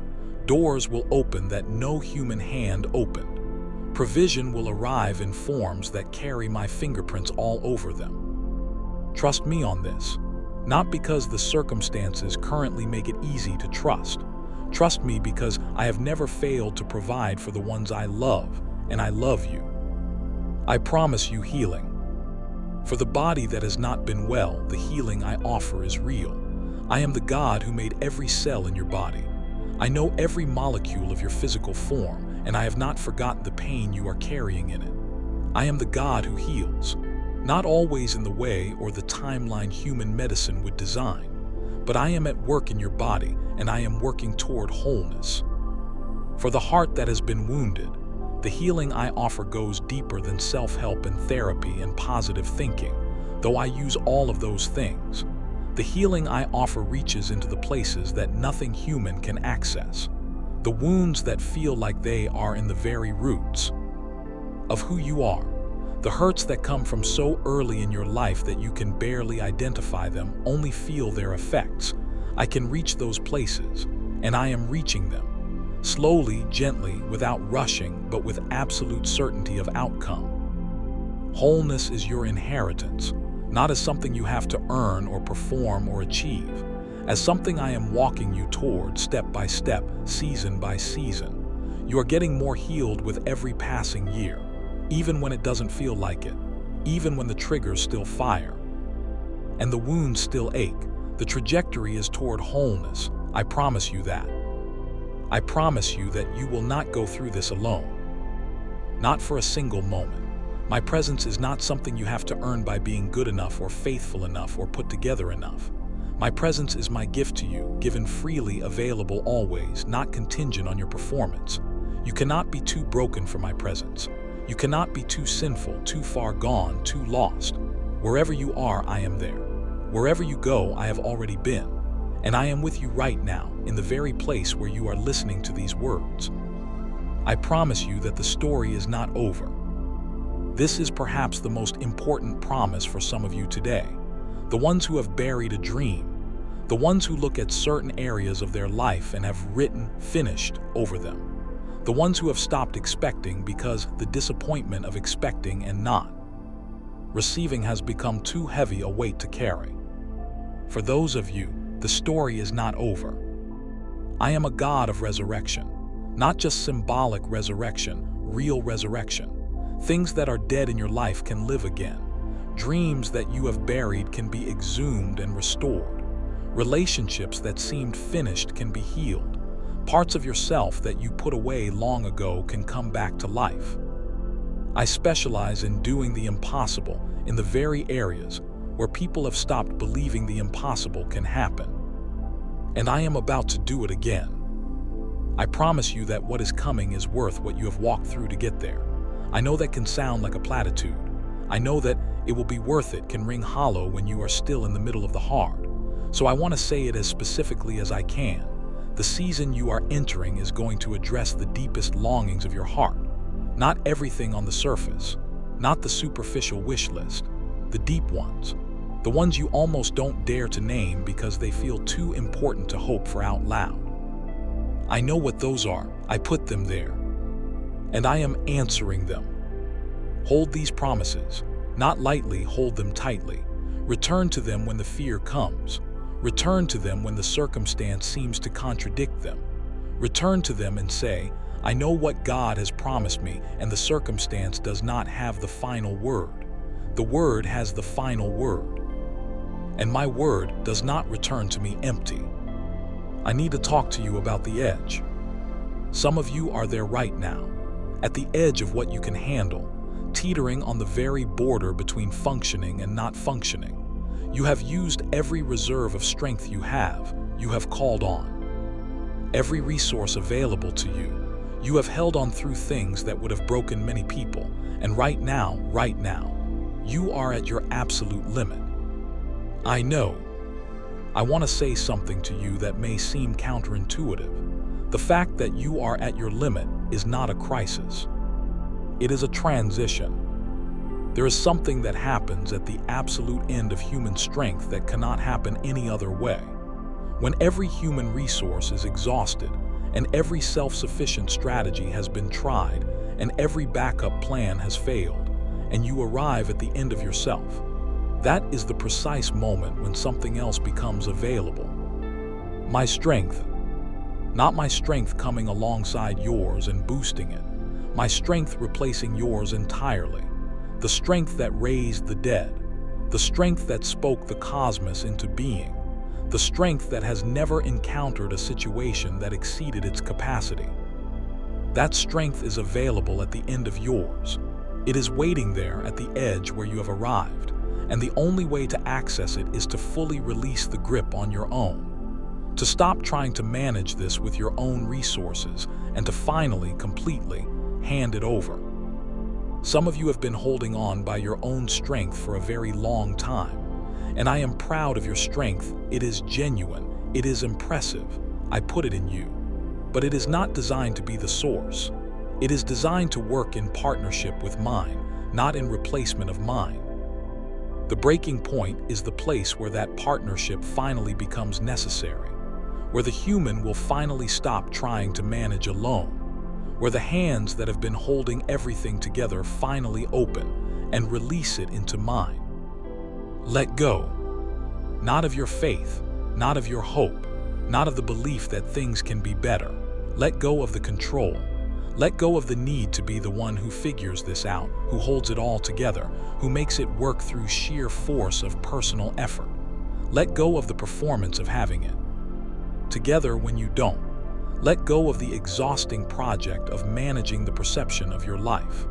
Doors will open that no human hand opened. Provision will arrive in forms that carry my fingerprints all over them. Trust me on this, not because the circumstances currently make it easy to trust. Trust me because I have never failed to provide for the ones I love, and I love you. I promise you healing. For the body that has not been well, the healing I offer is real. I am the God who made every cell in your body. I know every molecule of your physical form, and I have not forgotten the pain you are carrying in it. I am the God who heals. Not always in the way or the timeline human medicine would design, but I am at work in your body, and I am working toward wholeness. For the heart that has been wounded, the healing I offer goes deeper than self-help and therapy and positive thinking, though I use all of those things. The healing I offer reaches into the places that nothing human can access, the wounds that feel like they are in the very roots of who you are. The hurts that come from so early in your life that you can barely identify them, only feel their effects. I can reach those places, and I am reaching them. Slowly, gently, without rushing, but with absolute certainty of outcome. Wholeness is your inheritance, not as something you have to earn or perform or achieve, as something I am walking you toward step by step, season by season. You are getting more healed with every passing year. Even when it doesn't feel like it, even when the triggers still fire, and the wounds still ache, the trajectory is toward wholeness. I promise you that. I promise you that you will not go through this alone. Not for a single moment. My presence is not something you have to earn by being good enough or faithful enough or put together enough. My presence is my gift to you, given freely, available always, not contingent on your performance. You cannot be too broken for my presence. You cannot be too sinful, too far gone, too lost. Wherever you are, I am there. Wherever you go, I have already been. And I am with you right now, in the very place where you are listening to these words. I promise you that the story is not over. This is perhaps the most important promise for some of you today. The ones who have buried a dream. The ones who look at certain areas of their life and have written, finished over them. The ones who have stopped expecting because the disappointment of expecting and not receiving has become too heavy a weight to carry. For those of you, the story is not over. I am a God of resurrection, not just symbolic resurrection, real resurrection. Things that are dead in your life can live again. Dreams that you have buried can be exhumed and restored. Relationships that seemed finished can be healed. Parts of yourself that you put away long ago can come back to life. I specialize in doing the impossible in the very areas where people have stopped believing the impossible can happen. And I am about to do it again. I promise you that what is coming is worth what you have walked through to get there. I know that can sound like a platitude. I know that it will be worth it can ring hollow when you are still in the middle of the hard. So I want to say it as specifically as I can. The season you are entering is going to address the deepest longings of your heart. Not everything on the surface, not the superficial wish list, the deep ones, the ones you almost don't dare to name because they feel too important to hope for out loud. I know what those are. I put them there, and I am answering them. Hold these promises. Not lightly, hold them tightly. Return to them when the fear comes. Return to them when the circumstance seems to contradict them. Return to them and say, I know what God has promised me, and the circumstance does not have the final word. The word has the final word. And my word does not return to me empty. I need to talk to you about the edge. Some of you are there right now, at the edge of what you can handle, teetering on the very border between functioning and not functioning. You have used every reserve of strength you have called on. Every resource available to you. You have held on through things that would have broken many people, and right now, you are at your absolute limit. I know. I want to say something to you that may seem counterintuitive. The fact that you are at your limit is not a crisis. It is a transition. There is something that happens at the absolute end of human strength that cannot happen any other way. When every human resource is exhausted, and every self-sufficient strategy has been tried, and every backup plan has failed, and you arrive at the end of yourself, that is the precise moment when something else becomes available. My strength. Not my strength coming alongside yours and boosting it. My strength replacing yours entirely. The strength that raised the dead. The strength that spoke the cosmos into being. The strength that has never encountered a situation that exceeded its capacity. That strength is available at the end of yours. It is waiting there at the edge where you have arrived, and the only way to access it is to fully release the grip on your own. To stop trying to manage this with your own resources, and to finally, completely, hand it over. Some of you have been holding on by your own strength for a very long time. And I am proud of your strength. It is genuine. It is impressive. I put it in you. But it is not designed to be the source. It is designed to work in partnership with mine, not in replacement of mine. The breaking point is the place where that partnership finally becomes necessary, where the human will finally stop trying to manage alone, where the hands that have been holding everything together finally open and release it into mine. Let go. Not of your faith, not of your hope, not of the belief that things can be better. Let go of the control. Let go of the need to be the one who figures this out, who holds it all together, who makes it work through sheer force of personal effort. Let go of the performance of having it together when you don't. Let go of the exhausting project of managing the perception of your life.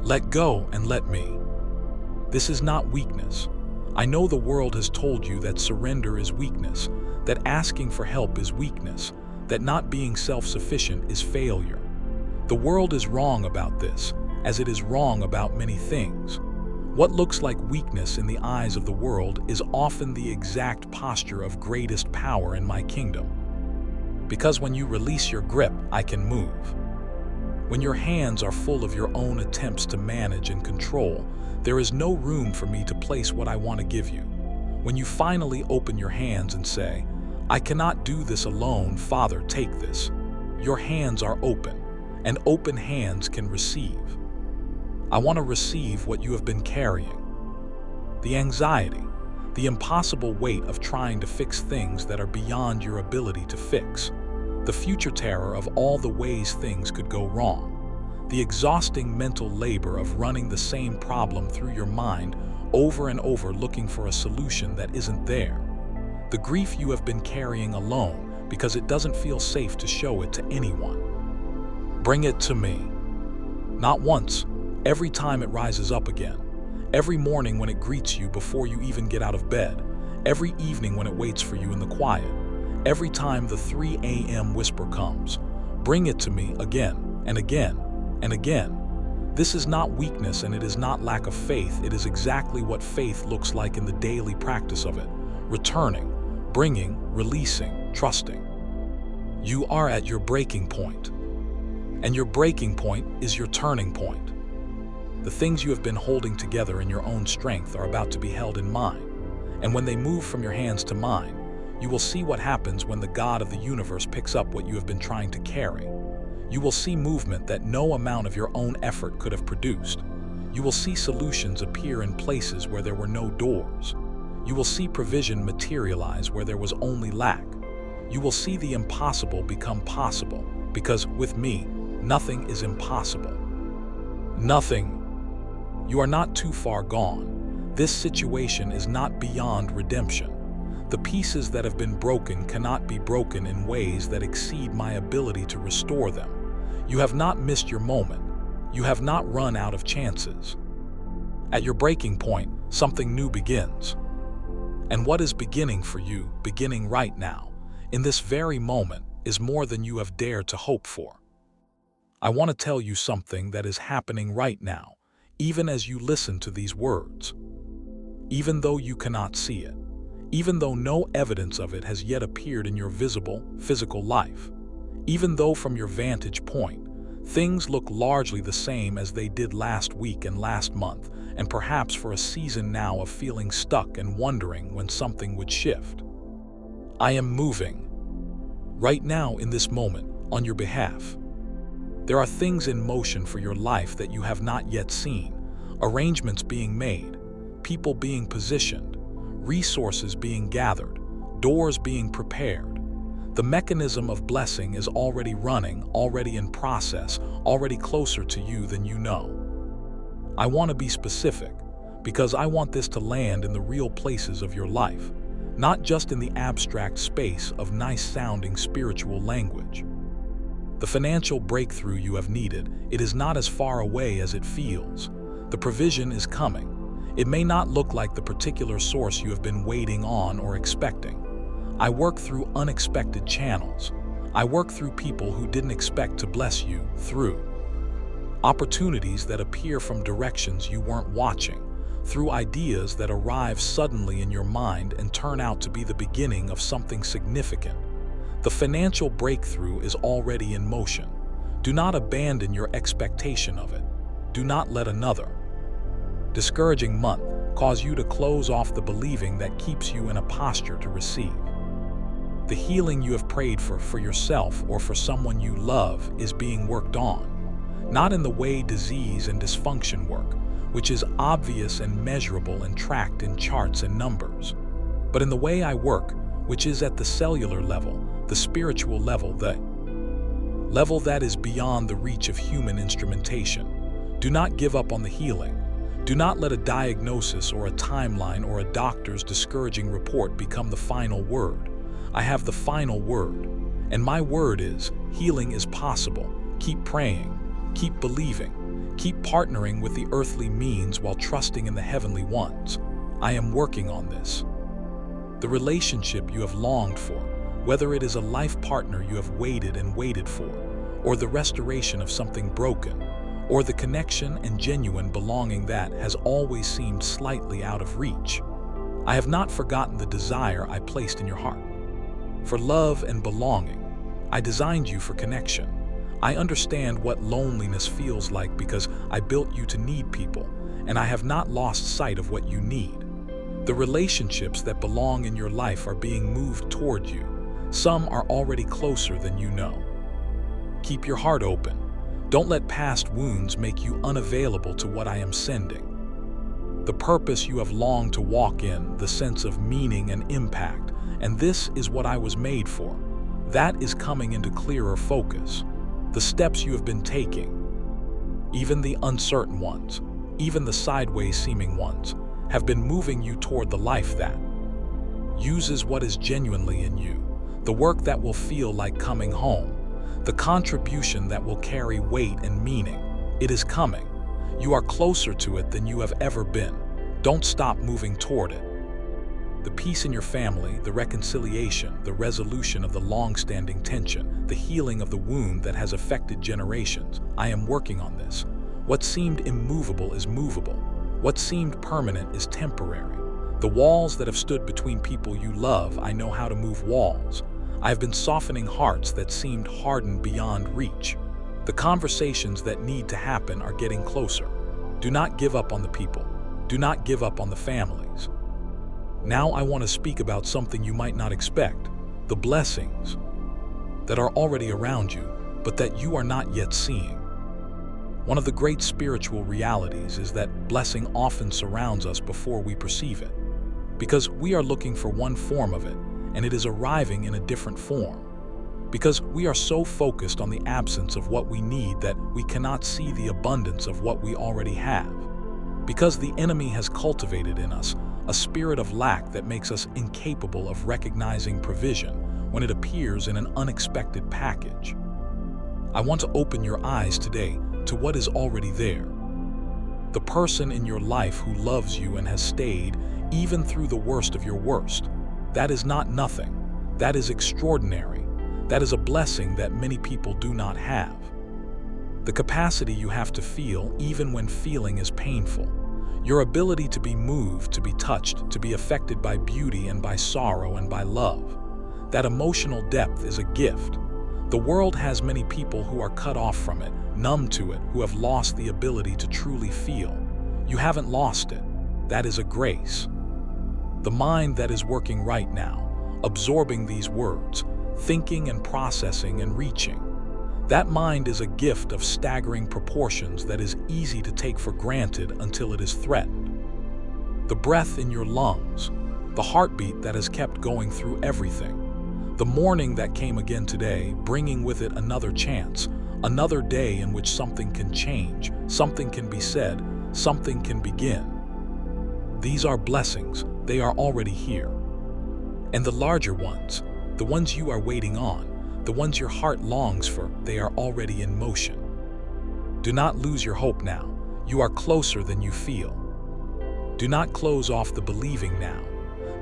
Let go and let me. This is not weakness. I know the world has told you that surrender is weakness, that asking for help is weakness, that not being self-sufficient is failure. The world is wrong about this, as it is wrong about many things. What looks like weakness in the eyes of the world is often the exact posture of greatest power in my kingdom. Because when you release your grip, I can move. When your hands are full of your own attempts to manage and control, there is no room for me to place what I want to give you. When you finally open your hands and say, I cannot do this alone, Father, take this. Your hands are open, and open hands can receive. I want to receive what you have been carrying. The anxiety, the impossible weight of trying to fix things that are beyond your ability to fix. The future terror of all the ways things could go wrong. The exhausting mental labor of running the same problem through your mind over and over looking for a solution that isn't there. The grief you have been carrying alone because it doesn't feel safe to show it to anyone. Bring it to me. Not once, every time it rises up again. Every morning when it greets you before you even get out of bed. Every evening when it waits for you in the quiet. Every time the 3 a.m. whisper comes. Bring it to me again and again and again. This is not weakness and it is not lack of faith. It is exactly what faith looks like in the daily practice of it. Returning, bringing, releasing, trusting. You are at your breaking point. And your breaking point is your turning point. The things you have been holding together in your own strength are about to be held in mine. And when they move from your hands to mine, you will see what happens when the God of the universe picks up what you have been trying to carry. You will see movement that no amount of your own effort could have produced. You will see solutions appear in places where there were no doors. You will see provision materialize where there was only lack. You will see the impossible become possible, because with me, nothing is impossible. Nothing. You are not too far gone. This situation is not beyond redemption. The pieces that have been broken cannot be broken in ways that exceed my ability to restore them. You have not missed your moment. You have not run out of chances. At your breaking point, something new begins. And what is beginning for you, beginning right now, in this very moment, is more than you have dared to hope for. I want to tell you something that is happening right now, even as you listen to these words. Even though you cannot see it, even though no evidence of it has yet appeared in your visible, physical life, even though from your vantage point, things look largely the same as they did last week and last month, and perhaps for a season now of feeling stuck and wondering when something would shift. I am moving, right now in this moment, on your behalf. There are things in motion for your life that you have not yet seen, arrangements being made, people being positioned, resources being gathered, doors being prepared. The mechanism of blessing is already running, already in process, already closer to you than you know. I want to be specific, because I want this to land in the real places of your life, not just in the abstract space of nice-sounding spiritual language. The financial breakthrough you have needed, it is not as far away as it feels. The provision is coming. It may not look like the particular source you have been waiting on or expecting. I work through unexpected channels. I work through people who didn't expect to bless you through opportunities that appear from directions you weren't watching, through ideas that arrive suddenly in your mind and turn out to be the beginning of something significant. The financial breakthrough is already in motion. Do not abandon your expectation of it. Do not let another discouraging month cause you to close off the believing that keeps you in a posture to receive. The healing you have prayed for yourself or for someone you love is being worked on, not in the way disease and dysfunction work, which is obvious and measurable and tracked in charts and numbers, but in the way I work, which is at the cellular level, the spiritual level, the level that is beyond the reach of human instrumentation. Do not give up on the healing. Do not let a diagnosis or a timeline or a doctor's discouraging report become the final word. I have the final word, and my word is, healing is possible. Keep praying, keep believing, keep partnering with the earthly means while trusting in the heavenly ones. I am working on this. The relationship you have longed for, whether it is a life partner you have waited and waited for, or the restoration of something broken, or the connection and genuine belonging that has always seemed slightly out of reach. I have not forgotten the desire I placed in your heart. For love and belonging, I designed you for connection. I understand what loneliness feels like because I built you to need people, and I have not lost sight of what you need. The relationships that belong in your life are being moved toward you. Some are already closer than you know. Keep your heart open. Don't let past wounds make you unavailable to what I am sending. The purpose you have longed to walk in, the sense of meaning and impact, and this is what I was made for. That is coming into clearer focus. The steps you have been taking, even the uncertain ones, even the sideways seeming ones, have been moving you toward the life that uses what is genuinely in you, the work that will feel like coming home, the contribution that will carry weight and meaning. It is coming. You are closer to it than you have ever been. Don't stop moving toward it. The peace in your family, the reconciliation, the resolution of the long-standing tension, the healing of the wound that has affected generations. I am working on this. What seemed immovable is movable. What seemed permanent is temporary. The walls that have stood between people you love, I know how to move walls. I have been softening hearts that seemed hardened beyond reach. The conversations that need to happen are getting closer. Do not give up on the people. Do not give up on the families. Now I want to speak about something you might not expect, the blessings that are already around you, but that you are not yet seeing. One of the great spiritual realities is that blessing often surrounds us before we perceive it, because we are looking for one form of it, and it is arriving in a different form. Because we are so focused on the absence of what we need that we cannot see the abundance of what we already have. Because the enemy has cultivated in us a spirit of lack that makes us incapable of recognizing provision when it appears in an unexpected package. I want to open your eyes today to what is already there. The person in your life who loves you and has stayed even through the worst of your worst. That is not nothing. That is extraordinary. That is a blessing that many people do not have. The capacity you have to feel even when feeling is painful. Your ability to be moved, to be touched, to be affected by beauty and by sorrow and by love. That emotional depth is a gift. The world has many people who are cut off from it, numb to it, who have lost the ability to truly feel. You haven't lost it. That is a grace. The mind that is working right now, absorbing these words, thinking and processing and reaching. That mind is a gift of staggering proportions that is easy to take for granted until it is threatened. The breath in your lungs, the heartbeat that has kept going through everything, the morning that came again today, bringing with it another chance, another day in which something can change, something can be said, something can begin. These are blessings. They are already here. And the larger ones, the ones you are waiting on, the ones your heart longs for, they are already in motion. Do not lose your hope now. You are closer than you feel. Do not close off the believing now.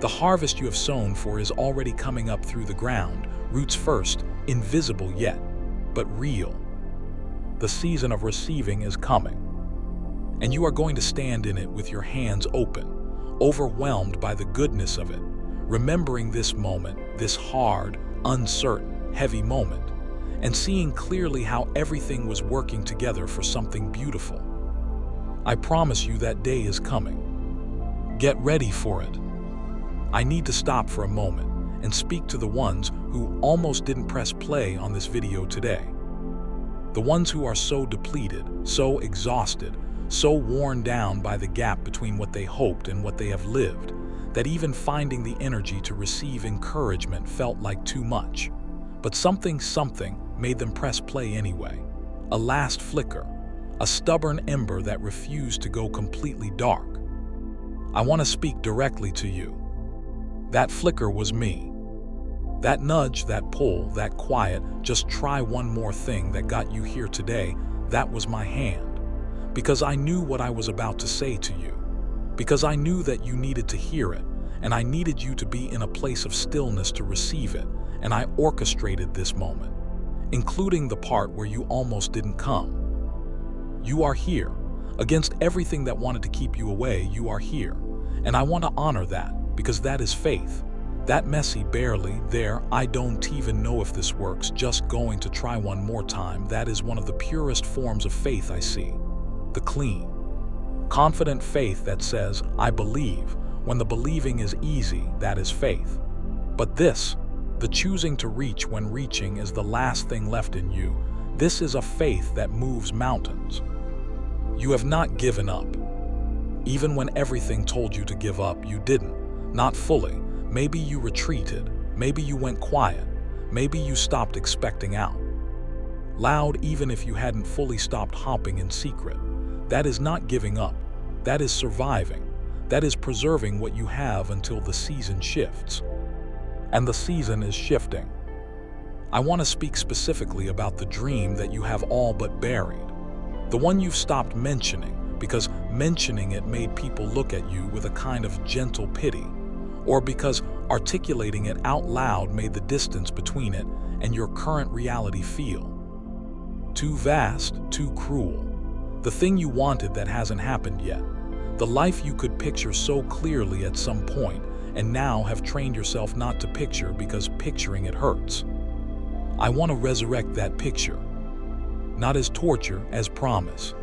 The harvest you have sown for is already coming up through the ground, roots first, invisible yet, but real. The season of receiving is coming. And you are going to stand in it with your hands open, overwhelmed by the goodness of it, remembering this moment, this hard, uncertain, heavy moment, and seeing clearly how everything was working together for something beautiful. I promise you that day is coming. Get ready for it. I need to stop for a moment and speak to the ones who almost didn't press play on this video today. The ones who are so depleted, so exhausted, so worn down by the gap between what they hoped and what they have lived, that even finding the energy to receive encouragement felt like too much. But something made them press play anyway. A last flicker, a stubborn ember that refused to go completely dark. I want to speak directly to you. That flicker was me. That nudge, that pull, that quiet, just try one more thing that got you here today, that was my hand. Because I knew what I was about to say to you. Because I knew that you needed to hear it, and I needed you to be in a place of stillness to receive it, and I orchestrated this moment, including the part where you almost didn't come. You are here. Against everything that wanted to keep you away, you are here. And I want to honor that, because that is faith. That messy, barely, there, I don't even know if this works, just going to try one more time, that is one of the purest forms of faith I see. The clean, confident faith that says, I believe, when the believing is easy, that is faith. But this, the choosing to reach when reaching is the last thing left in you, this is a faith that moves mountains. You have not given up. Even when everything told you to give up, you didn't, not fully. Maybe you retreated, maybe you went quiet, maybe you stopped expecting out. Loud even if you hadn't fully stopped hopping in secret. That is not giving up. That is surviving. That is preserving what you have until the season shifts. And the season is shifting. I want to speak specifically about the dream that you have all but buried. The one you've stopped mentioning because mentioning it made people look at you with a kind of gentle pity, or because articulating it out loud made the distance between it and your current reality feel too vast, too cruel. The thing you wanted that hasn't happened yet. The life you could picture so clearly at some point and now have trained yourself not to picture because picturing it hurts. I want to resurrect that picture. Not as torture, as promise.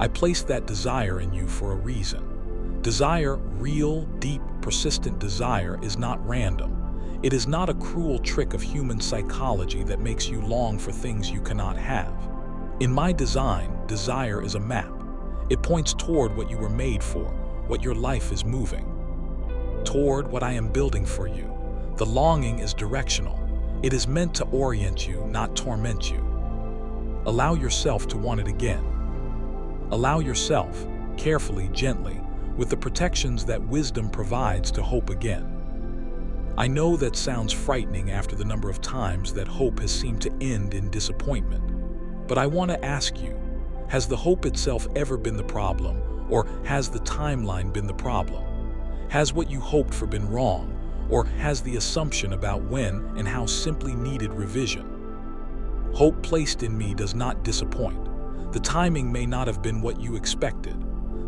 I placed that desire in you for a reason. Desire, real, deep, persistent desire, is not random. It is not a cruel trick of human psychology that makes you long for things you cannot have. In my design, desire is a map. It points toward what you were made for, what your life is moving. Toward what I am building for you. The longing is directional. It is meant to orient you, not torment you. Allow yourself to want it again. Allow yourself, carefully, gently, with the protections that wisdom provides, to hope again. I know that sounds frightening after the number of times that hope has seemed to end in disappointment. But I want to ask you, has the hope itself ever been the problem, or has the timeline been the problem? Has what you hoped for been wrong, or has the assumption about when and how simply needed revision? Hope placed in me does not disappoint. The timing may not have been what you expected.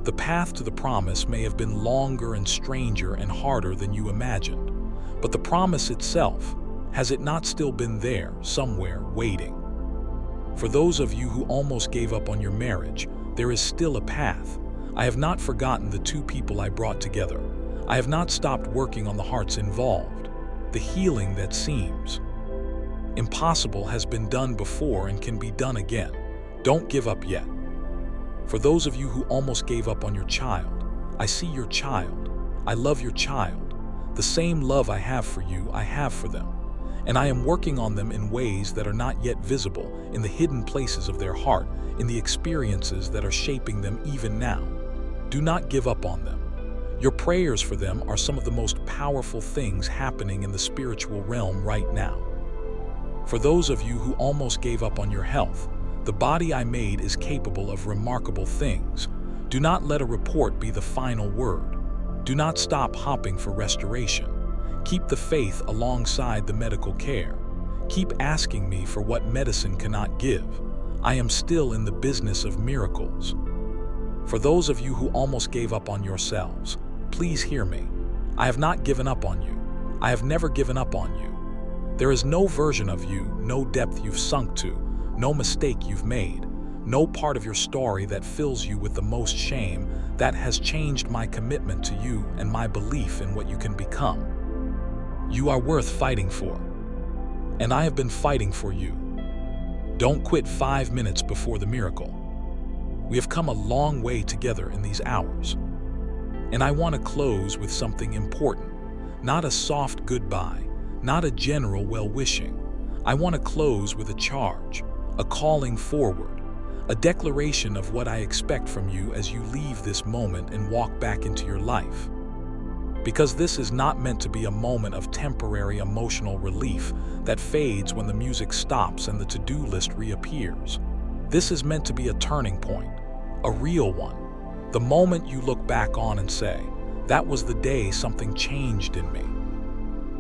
The path to the promise may have been longer and stranger and harder than you imagined. But the promise itself, has it not still been there, somewhere, waiting? For those of you who almost gave up on your marriage, there is still a path. I have not forgotten the two people I brought together. I have not stopped working on the hearts involved. The healing that seems impossible has been done before and can be done again. Don't give up yet. For those of you who almost gave up on your child, I see your child. I love your child. The same love I have for you, I have for them. And I am working on them in ways that are not yet visible, in the hidden places of their heart, in the experiences that are shaping them even now. Do not give up on them. Your prayers for them are some of the most powerful things happening in the spiritual realm right now. For those of you who almost gave up on your health, the body I made is capable of remarkable things. Do not let a report be the final word. Do not stop hoping for restoration. Keep the faith alongside the medical care. Keep asking me for what medicine cannot give. I am still in the business of miracles. For those of you who almost gave up on yourselves, please hear me. I have not given up on you. I have never given up on you. There is no version of you, no depth you've sunk to, no mistake you've made, no part of your story that fills you with the most shame that has changed my commitment to you and my belief in what you can become. You are worth fighting for, and I have been fighting for you. Don't quit 5 minutes before the miracle. We have come a long way together in these hours, and I want to close with something important, not a soft goodbye, not a general well-wishing. I want to close with a charge, a calling forward, a declaration of what I expect from you as you leave this moment and walk back into your life. Because this is not meant to be a moment of temporary emotional relief that fades when the music stops and the to-do list reappears. This is meant to be a turning point, a real one. The moment you look back on and say, that was the day something changed in me.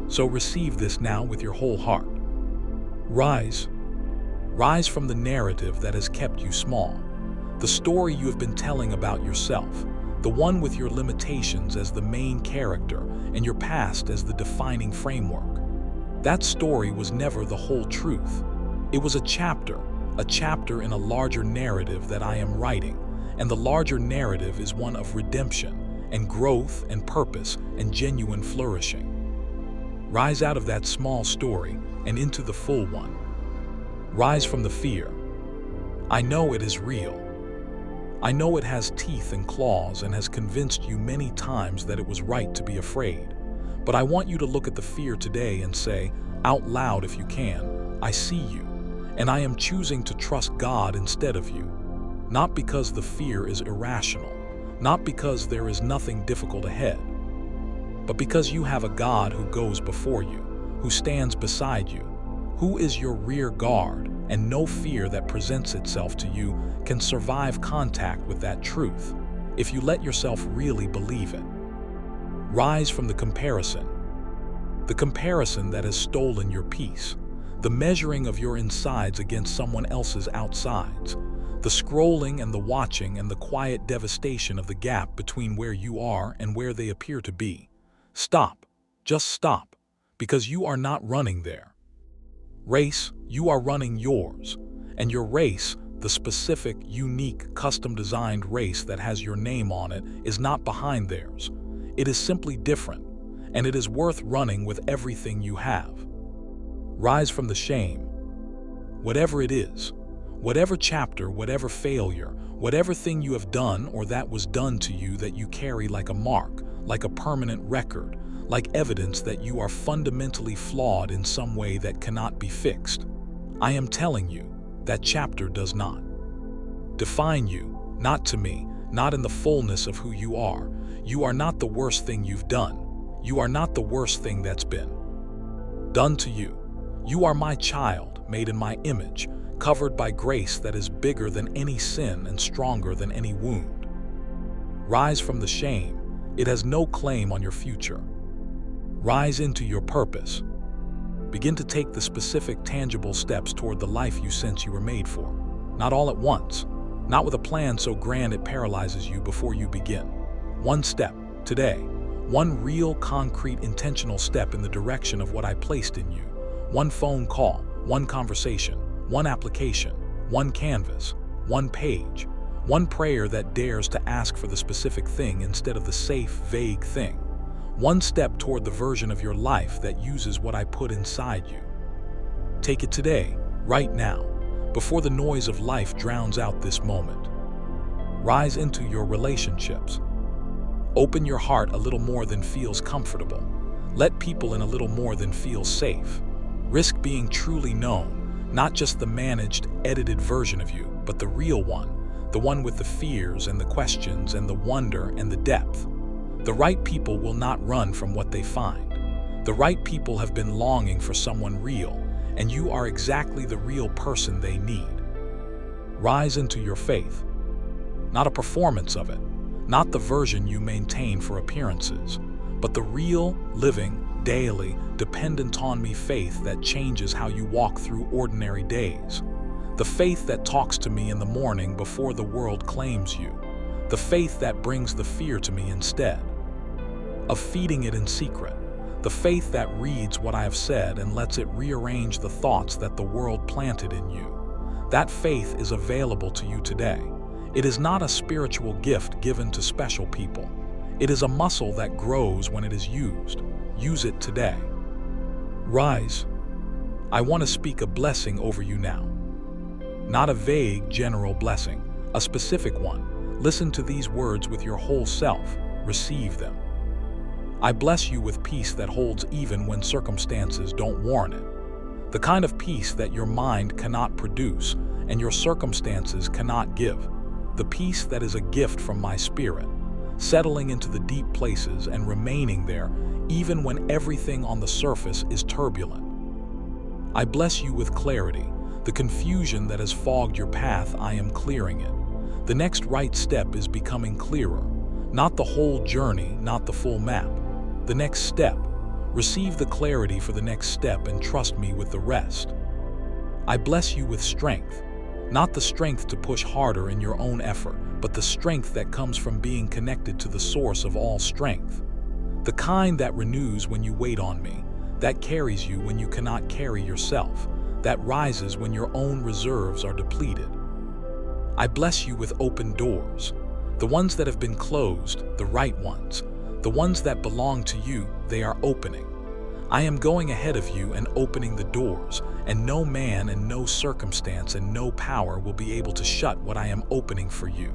So receive this now with your whole heart. Rise. Rise from the narrative that has kept you small, the story you have been telling about yourself, the one with your limitations as the main character and your past as the defining framework. That story was never the whole truth. It was a chapter in a larger narrative that I am writing, and the larger narrative is one of redemption and growth and purpose and genuine flourishing. Rise out of that small story and into the full one. Rise from the fear. I know it is real. I know it has teeth and claws and has convinced you many times that it was right to be afraid. But I want you to look at the fear today and say, out loud if you can, I see you, and I am choosing to trust God instead of you. Not because the fear is irrational, not because there is nothing difficult ahead, but because you have a God who goes before you, who stands beside you, who is your rear guard, and no fear that presents itself to you can survive contact with that truth if you let yourself really believe it. Rise from the comparison that has stolen your peace, the measuring of your insides against someone else's outsides, the scrolling and the watching and the quiet devastation of the gap between where you are and where they appear to be. Stop, just stop, because you are not running there. Race, you are running yours, and your race, the specific, unique, custom-designed race that has your name on it, is not behind theirs. It is simply different, and it is worth running with everything you have. Rise from the shame. Whatever it is, whatever chapter, whatever failure, whatever thing you have done or that was done to you that you carry like a mark, like a permanent record, like evidence that you are fundamentally flawed in some way that cannot be fixed. I am telling you, that chapter does not define you, not to me, not in the fullness of who you are. You are not the worst thing you've done. You are not the worst thing that's been done to you. You are my child, made in my image, covered by grace that is bigger than any sin and stronger than any wound. Rise from the shame. It has no claim on your future. Rise into your purpose. Begin to take the specific, tangible steps toward the life you sense you were made for. Not all at once. Not with a plan so grand it paralyzes you before you begin. One step, today. One real, concrete, intentional step in the direction of what I placed in you. One phone call, one conversation, one application, one canvas, one page, one prayer that dares to ask for the specific thing instead of the safe, vague thing. One step toward the version of your life that uses what I put inside you. Take it today, right now, before the noise of life drowns out this moment. Rise into your relationships. Open your heart a little more than feels comfortable. Let people in a little more than feels safe. Risk being truly known, not just the managed, edited version of you, but the real one, the one with the fears and the questions and the wonder and the depth. The right people will not run from what they find. The right people have been longing for someone real, and you are exactly the real person they need. Rise into your faith. Not a performance of it, not the version you maintain for appearances, but the real, living, daily, dependent on me faith that changes how you walk through ordinary days. The faith that talks to me in the morning before the world claims you. The faith that brings the fear to me instead of feeding it in secret. The faith that reads what I have said and lets it rearrange the thoughts that the world planted in you. That faith is available to you today. It is not a spiritual gift given to special people. It is a muscle that grows when it is used. Use it today. Rise. I want to speak a blessing over you now. Not a vague, general blessing, a specific one. Listen to these words with your whole self. Receive them. I bless you with peace that holds even when circumstances don't warrant it. The kind of peace that your mind cannot produce and your circumstances cannot give. The peace that is a gift from my spirit, settling into the deep places and remaining there even when everything on the surface is turbulent. I bless you with clarity. The confusion that has fogged your path, I am clearing it. The next right step is becoming clearer. Not the whole journey, not the full map. The next step. Receive the clarity for the next step and trust me with the rest. I bless you with strength. Not the strength to push harder in your own effort, but the strength that comes from being connected to the source of all strength. The kind that renews when you wait on me, that carries you when you cannot carry yourself, that rises when your own reserves are depleted. I bless you with open doors. The ones that have been closed, the right ones. The ones that belong to you, they are opening. I am going ahead of you and opening the doors, and no man and no circumstance and no power will be able to shut what I am opening for you.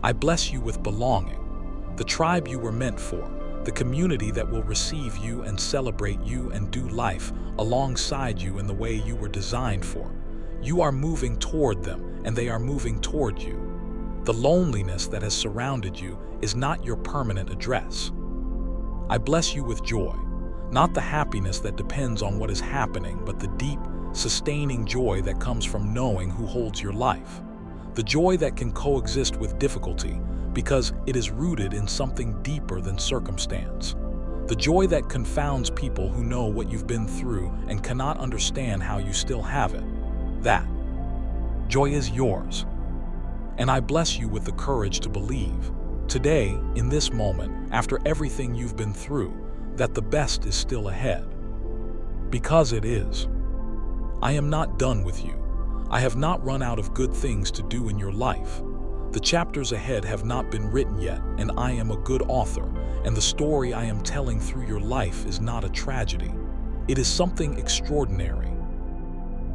I bless you with belonging, the tribe you were meant for, the community that will receive you and celebrate you and do life alongside you in the way you were designed for. You are moving toward them, and they are moving toward you. The loneliness that has surrounded you is not your permanent address. I bless you with joy, not the happiness that depends on what is happening, but the deep, sustaining joy that comes from knowing who holds your life. The joy that can coexist with difficulty because it is rooted in something deeper than circumstance. The joy that confounds people who know what you've been through and cannot understand how you still have it. That joy is yours. And I bless you with the courage to believe, today, in this moment, after everything you've been through, that the best is still ahead. Because it is. I am not done with you. I have not run out of good things to do in your life. The chapters ahead have not been written yet, and I am a good author, and the story I am telling through your life is not a tragedy. It is something extraordinary.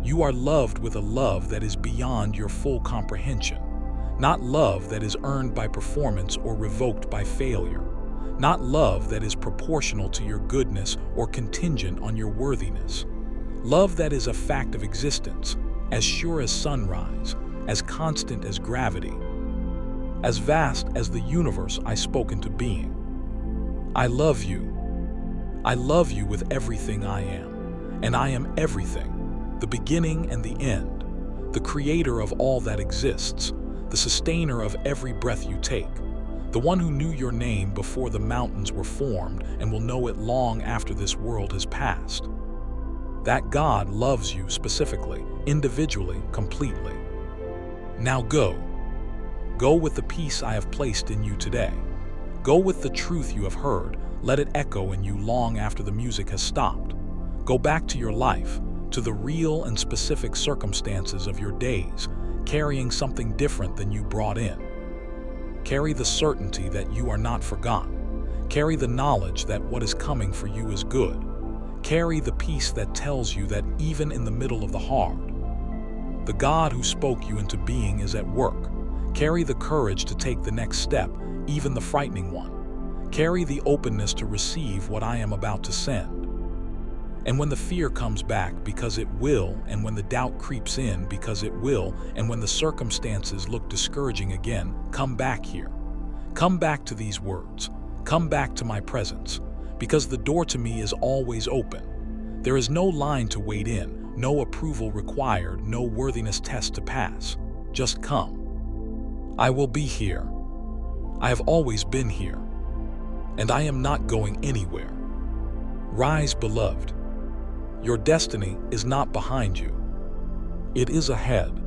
You are loved with a love that is beyond your full comprehension. Not love that is earned by performance or revoked by failure. Not love that is proportional to your goodness or contingent on your worthiness. Love that is a fact of existence, as sure as sunrise, as constant as gravity, as vast as the universe I spoke into being. I love you. I love you with everything I am, and I am everything, the beginning and the end, the creator of all that exists, the sustainer of every breath you take, the one who knew your name before the mountains were formed and will know it long after this world has passed. That God loves you specifically, individually, completely. Now go. Go with the peace I have placed in you today. Go with the truth you have heard. Let it echo in you long after the music has stopped. Go back to your life, to the real and specific circumstances of your days, carrying something different than you brought in. Carry the certainty that you are not forgotten. Carry the knowledge that what is coming for you is good. Carry the peace that tells you that even in the middle of the hard, the God who spoke you into being is at work. Carry the courage to take the next step, even the frightening one. Carry the openness to receive what I am about to send. And when the fear comes back, because it will, and when the doubt creeps in, because it will, and when the circumstances look discouraging again, come back here. Come back to these words. Come back to my presence, because the door to me is always open. There is no line to wait in, no approval required, no worthiness test to pass. Just come. I will be here. I have always been here, and I am not going anywhere. Rise, beloved. Your destiny is not behind you. It is ahead.